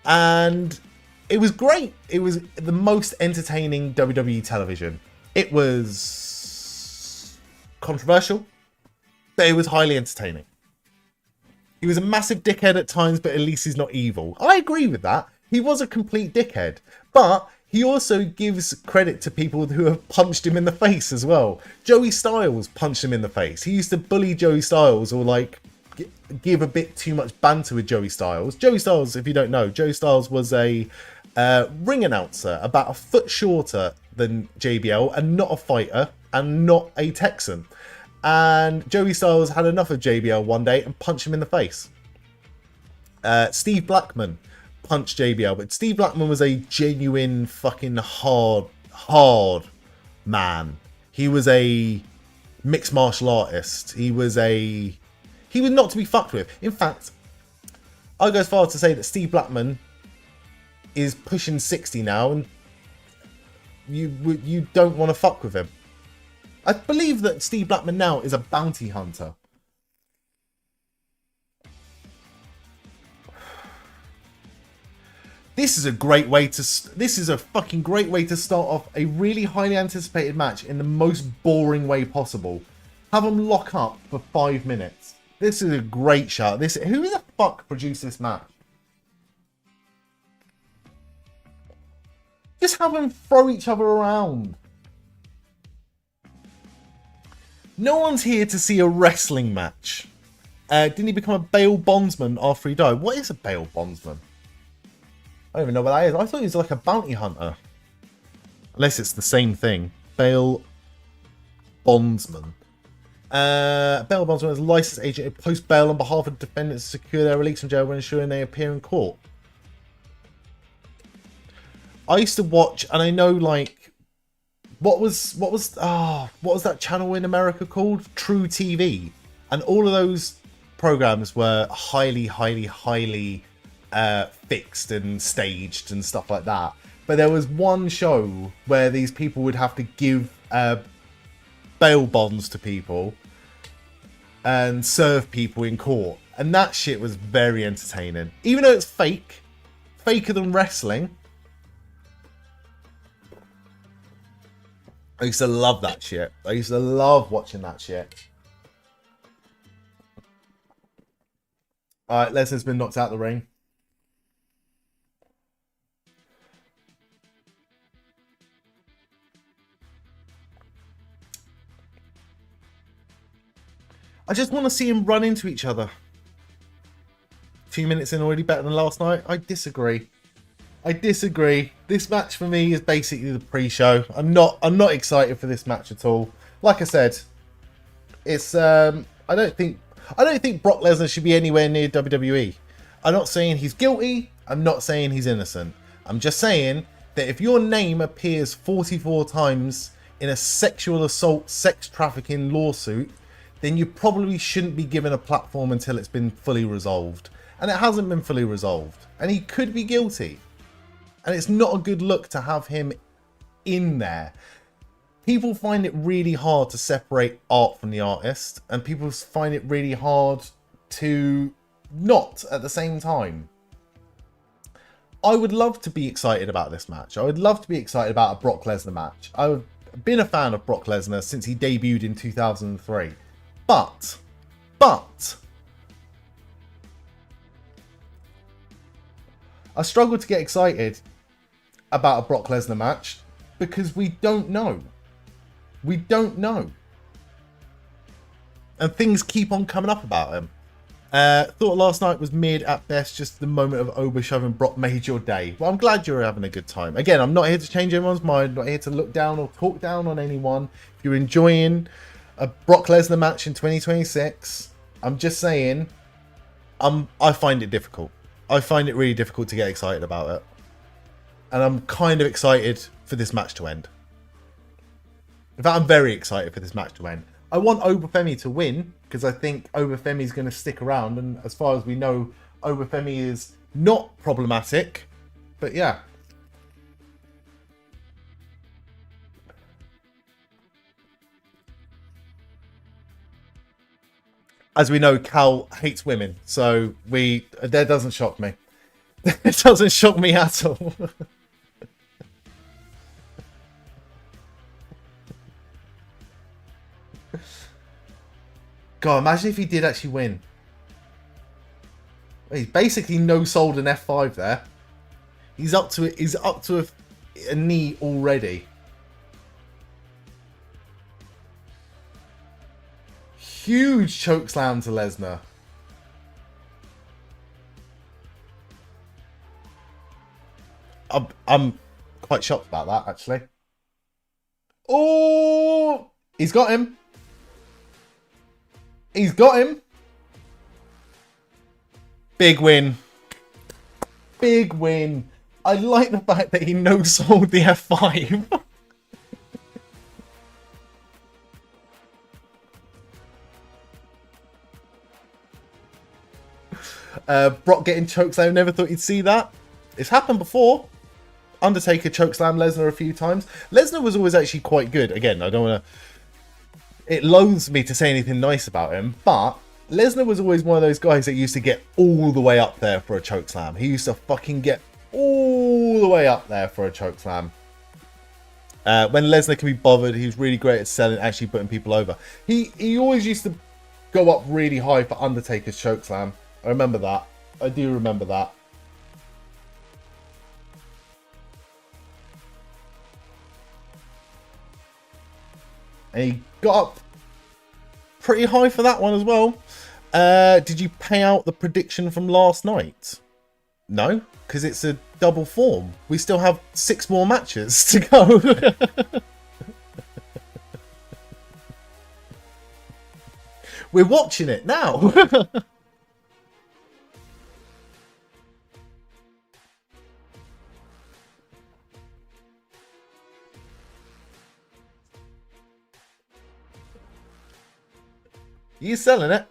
and it was great. It was the most entertaining WWE television. It was controversial, but it was highly entertaining. He was a massive dickhead at times, but at least he's not evil. I agree with that. He was a complete dickhead, but he also gives credit to people who have punched him in the face as well. Joey Styles punched him in the face. He used to bully Joey Styles, or like give a bit too much banter with Joey Styles. Joey Styles, if you don't know, Joey Styles was a ring announcer about a foot shorter than JBL, and not a fighter, and not a Texan. And Joey Styles had enough of JBL one day and punched him in the face. Steve Blackman punched JBL, but Steve Blackman was a genuine fucking hard man. He was a mixed martial artist. He was not to be fucked with. In fact, I go as far as to say that Steve Blackman is pushing 60 now, and you don't want to fuck with him. I believe that Steve Blackman now is a bounty hunter. This is a great way to. This is a fucking great way to start off a really highly anticipated match in the most boring way possible. Have them lock up for 5 minutes. This is a great shot. Who the fuck produced this match? Just have them throw each other around. No one's here to see a wrestling match. Didn't he become a bail bondsman after he died? What is a bail bondsman? I don't even know what that is. I thought he was like a bounty hunter. Unless it's the same thing. Bail bondsman. Bail bondsman is a licensed agent who posts bail on behalf of defendants to secure their release from jail when ensuring they appear in court. I used to watch, and I know, like, what was that channel in America called? True TV. And all of those programs were highly fixed and staged and stuff like that. But there was one show where these people would have to give bail bonds to people and serve people in court, and that shit was very entertaining, even though it's faker than wrestling. I used to love that shit. I used to love watching that shit. Alright, Lesnar's been knocked out the ring. I just want to see him run into each other. 2 minutes in, already better than last night. I disagree. This match for me is basically the pre-show. I'm not excited for this match at all. Like I said, it's I don't think Brock Lesnar should be anywhere near WWE. I'm not saying he's guilty. I'm not saying he's innocent. I'm just saying that if your name appears 44 times in a sexual assault, sex trafficking lawsuit, then you probably shouldn't be given a platform until it's been fully resolved. And it hasn't been fully resolved. And he could be guilty. And it's not a good look to have him in there. People find it really hard to separate art from the artist. And people find it really hard to not at the same time. I would love to be excited about this match. I would love to be excited about a Brock Lesnar match. I've been a fan of Brock Lesnar since he debuted in 2003. But I struggle to get excited about a Brock Lesnar match because we don't know. We don't know. And things keep on coming up about him. Thought last night was mid at best, just the moment of Oba shoving Brock made your day. Well, I'm glad you're having a good time. Again, I'm not here to change anyone's mind. I'm not here to look down or talk down on anyone. If you're enjoying a Brock Lesnar match in 2026, I'm just saying, I find it difficult. I find it really difficult to get excited about it. And I'm kind of excited for this match to end. In fact, I'm very excited for this match to end. I want Oba Femi to win because I think Oba Femi is going to stick around. And as far as we know, Oba Femi is not problematic. But yeah. As we know, Cal hates women. So that doesn't shock me. It doesn't shock me at all. God, imagine if he did actually win. He's basically no-sold an F5 there. He's up to it. He's up to a knee already. Huge chokeslam to Lesnar. I'm quite shocked about that, actually. Oh, he's got him. He's got him. Big win. Big win. I like the fact that he no-sold the F5. Brock getting chokeslam. Never thought you'd see that. It's happened before. Undertaker chokeslam Lesnar a few times. Lesnar was always actually quite good. Again, I don't want to... It loathes me to say anything nice about him, but Lesnar was always one of those guys that used to get all the way up there for a chokeslam. He used to fucking get all the way up there for a chokeslam. When Lesnar can be bothered, he was really great at selling, actually putting people over. He always used to go up really high for Undertaker's chokeslam. I remember that. I do remember that. And he got up pretty high for that one as well. Did you pay out the prediction from last night? No, because it's a double form. We still have 6 more matches to go. We're watching it now. You selling it?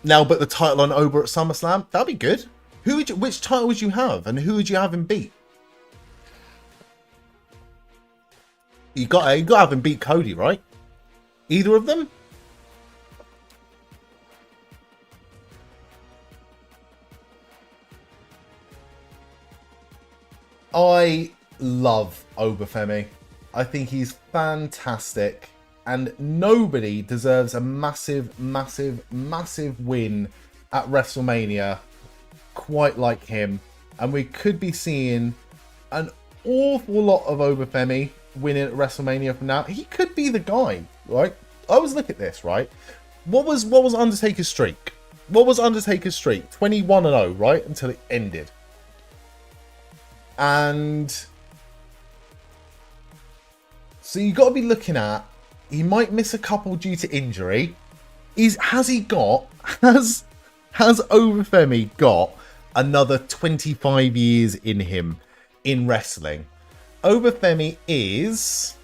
Now, but the title on Ober at SummerSlam, that'd be good. Which title would you have, and who would you have him beat? You got to have him beat Cody, right? Either of them? I love Ober Femi. I think he's fantastic. And nobody deserves a massive, massive, massive win at WrestleMania quite like him. And we could be seeing an awful lot of Ober Femi winning at WrestleMania from now. He could be the guy, right? I always look at this, right? What was Undertaker's streak? What was Undertaker's streak? 21-0, right? Until it ended. And so you got to be looking at, he might miss a couple due to injury. Has Ober Femi got another 25 years in him in wrestling? Ober Femi is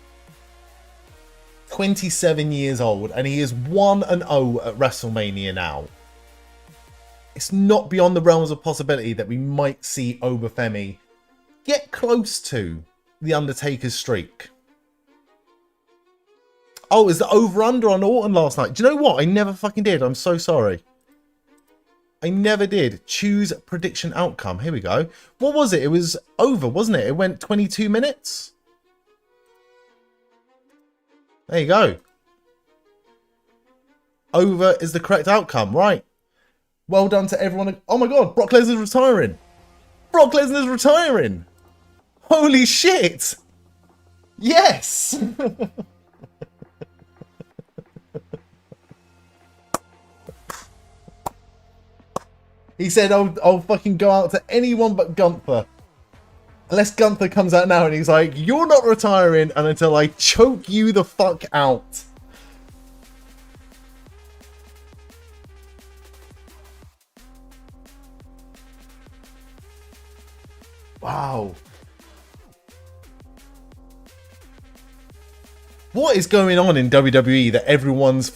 27 years old and he is 1-0 at WrestleMania now. It's not beyond the realms of possibility that we might see Ober Femi get close to the Undertaker's streak. Oh, is the over-under on Orton last night? Do you know what? I never fucking did. I'm so sorry. I never did. Choose prediction outcome. Here we go. What was it? It was over, wasn't it? It went 22 minutes. There you go. Over is the correct outcome. Right. Well done to everyone. Oh my God. Brock Lesnar's retiring. Brock Lesnar's retiring. Holy shit. Yes. He said, I'll fucking go out to anyone but Gunther. Unless Gunther comes out now and he's like, you're not retiring and until I choke you the fuck out. Wow. What is going on in WWE that everyone's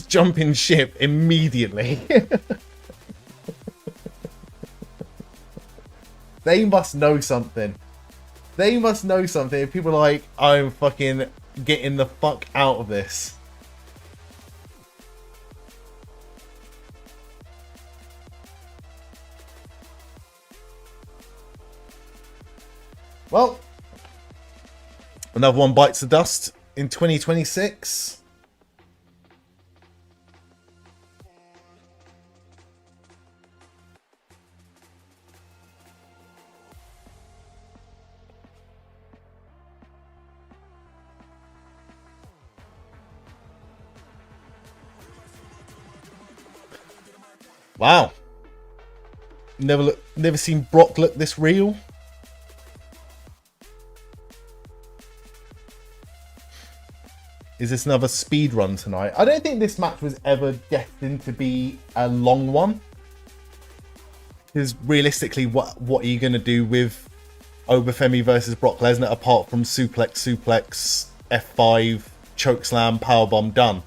jumping ship immediately? They must know something. They must know something. If people are like, I'm fucking getting the fuck out of this. Well, another one bites the dust in 2026. Wow. Never seen Brock look this real. Is this another speed run tonight? I don't think this match was ever destined to be a long one. Because realistically, what are you going to do with Femi versus Brock Lesnar apart from suplex, F5, chokeslam, powerbomb, done?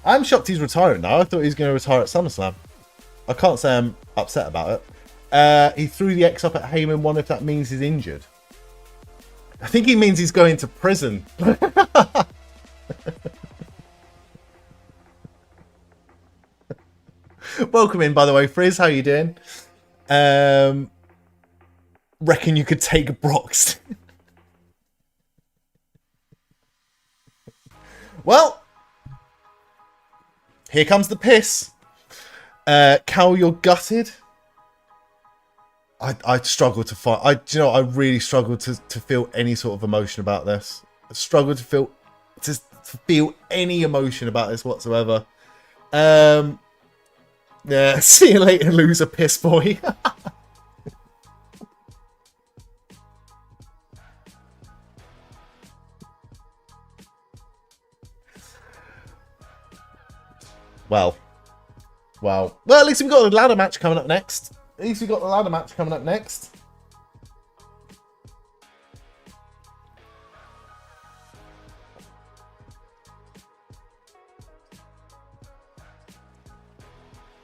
I'm shocked he's retiring now. I thought he was going to retire at SummerSlam. I can't say I'm upset about it. He threw the X up at Heyman. Wonder if that means he's injured. I think he means he's going to prison. Welcome in, by the way, Frizz. How you doing? Reckon you could take Brock's. Well, here comes the piss. Cal, you're gutted. I struggle to find. I really struggle to feel any sort of emotion about this. I struggle to feel any emotion about this whatsoever. Yeah, see you later, loser, piss boy. Well, at least we've got a ladder match coming up next.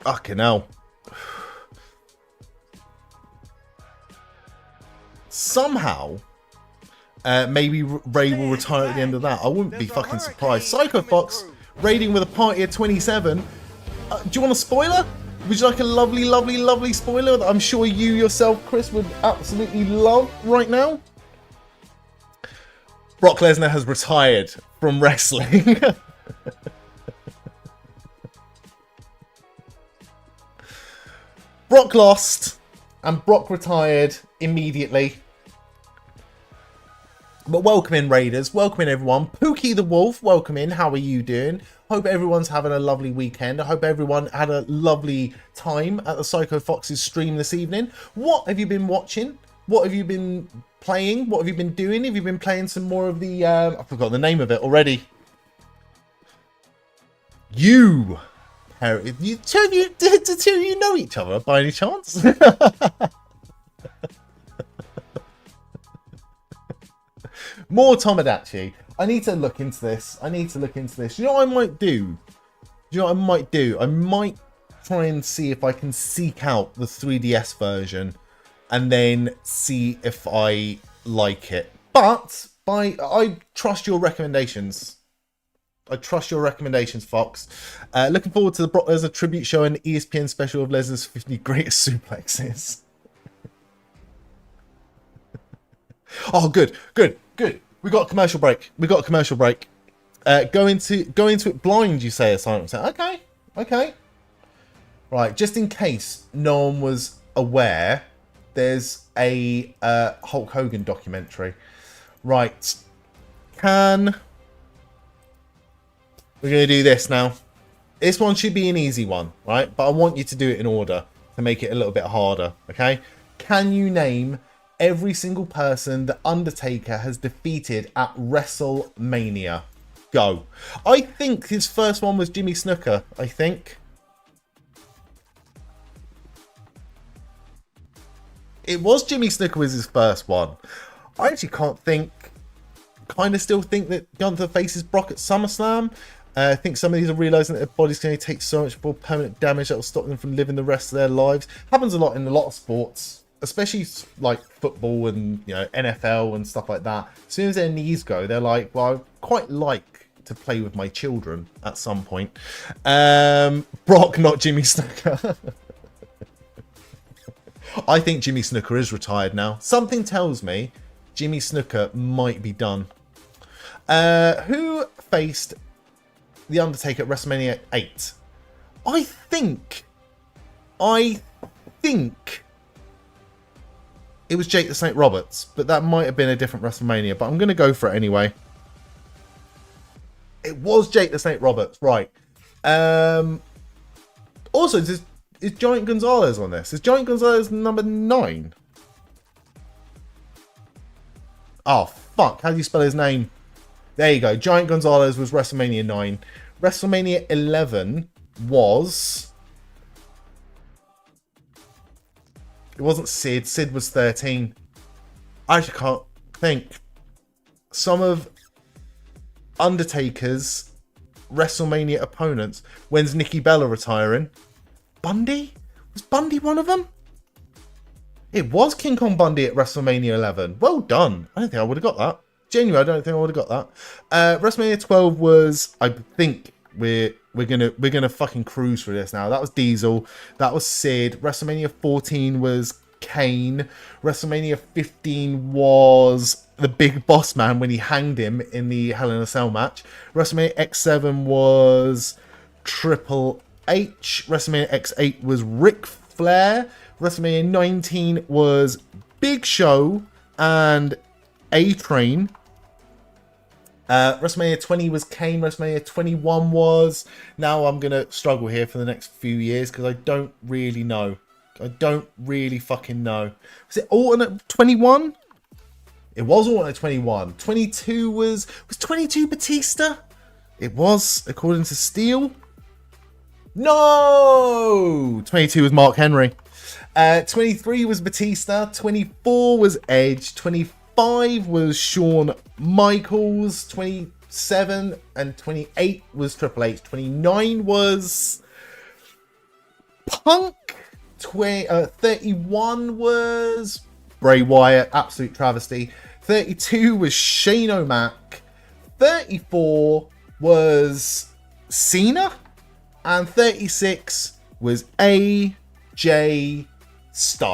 Fucking hell. Somehow, maybe Ray will retire at the end of that. I wouldn't be fucking surprised. Psycho Fox raiding with a party of 27. Do you want a spoiler? Would you like a lovely spoiler that I'm sure you yourself, Chris, would absolutely love right now? Brock Lesnar has retired from wrestling. Brock lost, and Brock retired immediately. But welcome in, Raiders. Welcome in, everyone. Pookie the Wolf, welcome in. How are you doing? Hope everyone's having a lovely weekend. I hope everyone had a lovely time at the Psycho Fox's stream this evening. What have you been watching? What have you been playing? What have you been doing? Have you been playing some more of the... I forgot the name of it already. You two of you know each other by any chance? More Tomodachi. I need to look into this. You know what I might do? I might try and see if I can seek out the 3DS version and then see if I like it. But I trust your recommendations. Fox. Looking forward to the Brock Lesnar tribute show and ESPN special of Lesnar's 50 greatest suplexes. Oh, good. We got a commercial break. Go into it blind, you say, Silent. Okay. Right, just in case no one was aware, there's a Hulk Hogan documentary. Right. We're going to do this now. This one should be an easy one, right? But I want you to do it in order to make it a little bit harder, okay? Can you name every single person the Undertaker has defeated at WrestleMania? Go. I think his first one was Jimmy Snuka, I think. It was Jimmy Snuka was his first one. I actually still think that Gunther faces Brock at SummerSlam. I think some of these are realising that their body's going to take so much more permanent damage that will stop them from living the rest of their lives. Happens a lot in a lot of sports, especially like football and NFL and stuff like that. As soon as their knees go, they're like, well, I quite like to play with my children at some point. Brock, not Jimmy Snuka. I think Jimmy Snuka is retired now. Something tells me Jimmy Snuka might be done. Who faced The Undertaker at WrestleMania 8? I think it was Jake the Snake Roberts, but that might have been a different WrestleMania, but I'm going to go for it anyway. It was Jake the Snake Roberts, right. Also, is Giant Gonzalez on this? Is Giant Gonzalez number 9? Oh, fuck. How do you spell his name? There you go. Giant Gonzalez was WrestleMania 9. WrestleMania 11 was... It wasn't Sid. Sid was 13. I actually can't think. Some of Undertaker's WrestleMania opponents. When's Nikki Bella retiring? Bundy? Was Bundy one of them? It was King Kong Bundy at WrestleMania 11. Well done. I don't think I would have got that. Genuinely, I don't think I would have got that. WrestleMania 12 was, I think we're gonna fucking cruise through this now. That was Diesel. That was Sid. WrestleMania 14 was Kane. WrestleMania 15 was the Big Boss Man when he hanged him in the Hell in a Cell match. WrestleMania X7 was Triple H. WrestleMania X8 was Ric Flair. WrestleMania 19 was Big Show and A-Train. WrestleMania 20 was Kane. WrestleMania 21 was... Now I'm going to struggle here for the next few years because I don't really know. I don't really fucking know. Was it alternate 21? It was alternate 21. 22 was 22 Batista? It was, according to Steele. No! 22 was Mark Henry. 23 was Batista. 24 was Edge. 25 was Shawn Michaels. 27 and 28 was Triple H. 29 was Punk. 31 was Bray Wyatt. Absolute travesty. 32 was Shane O'Mac. 34 was Cena. And 36 was AJ Styles.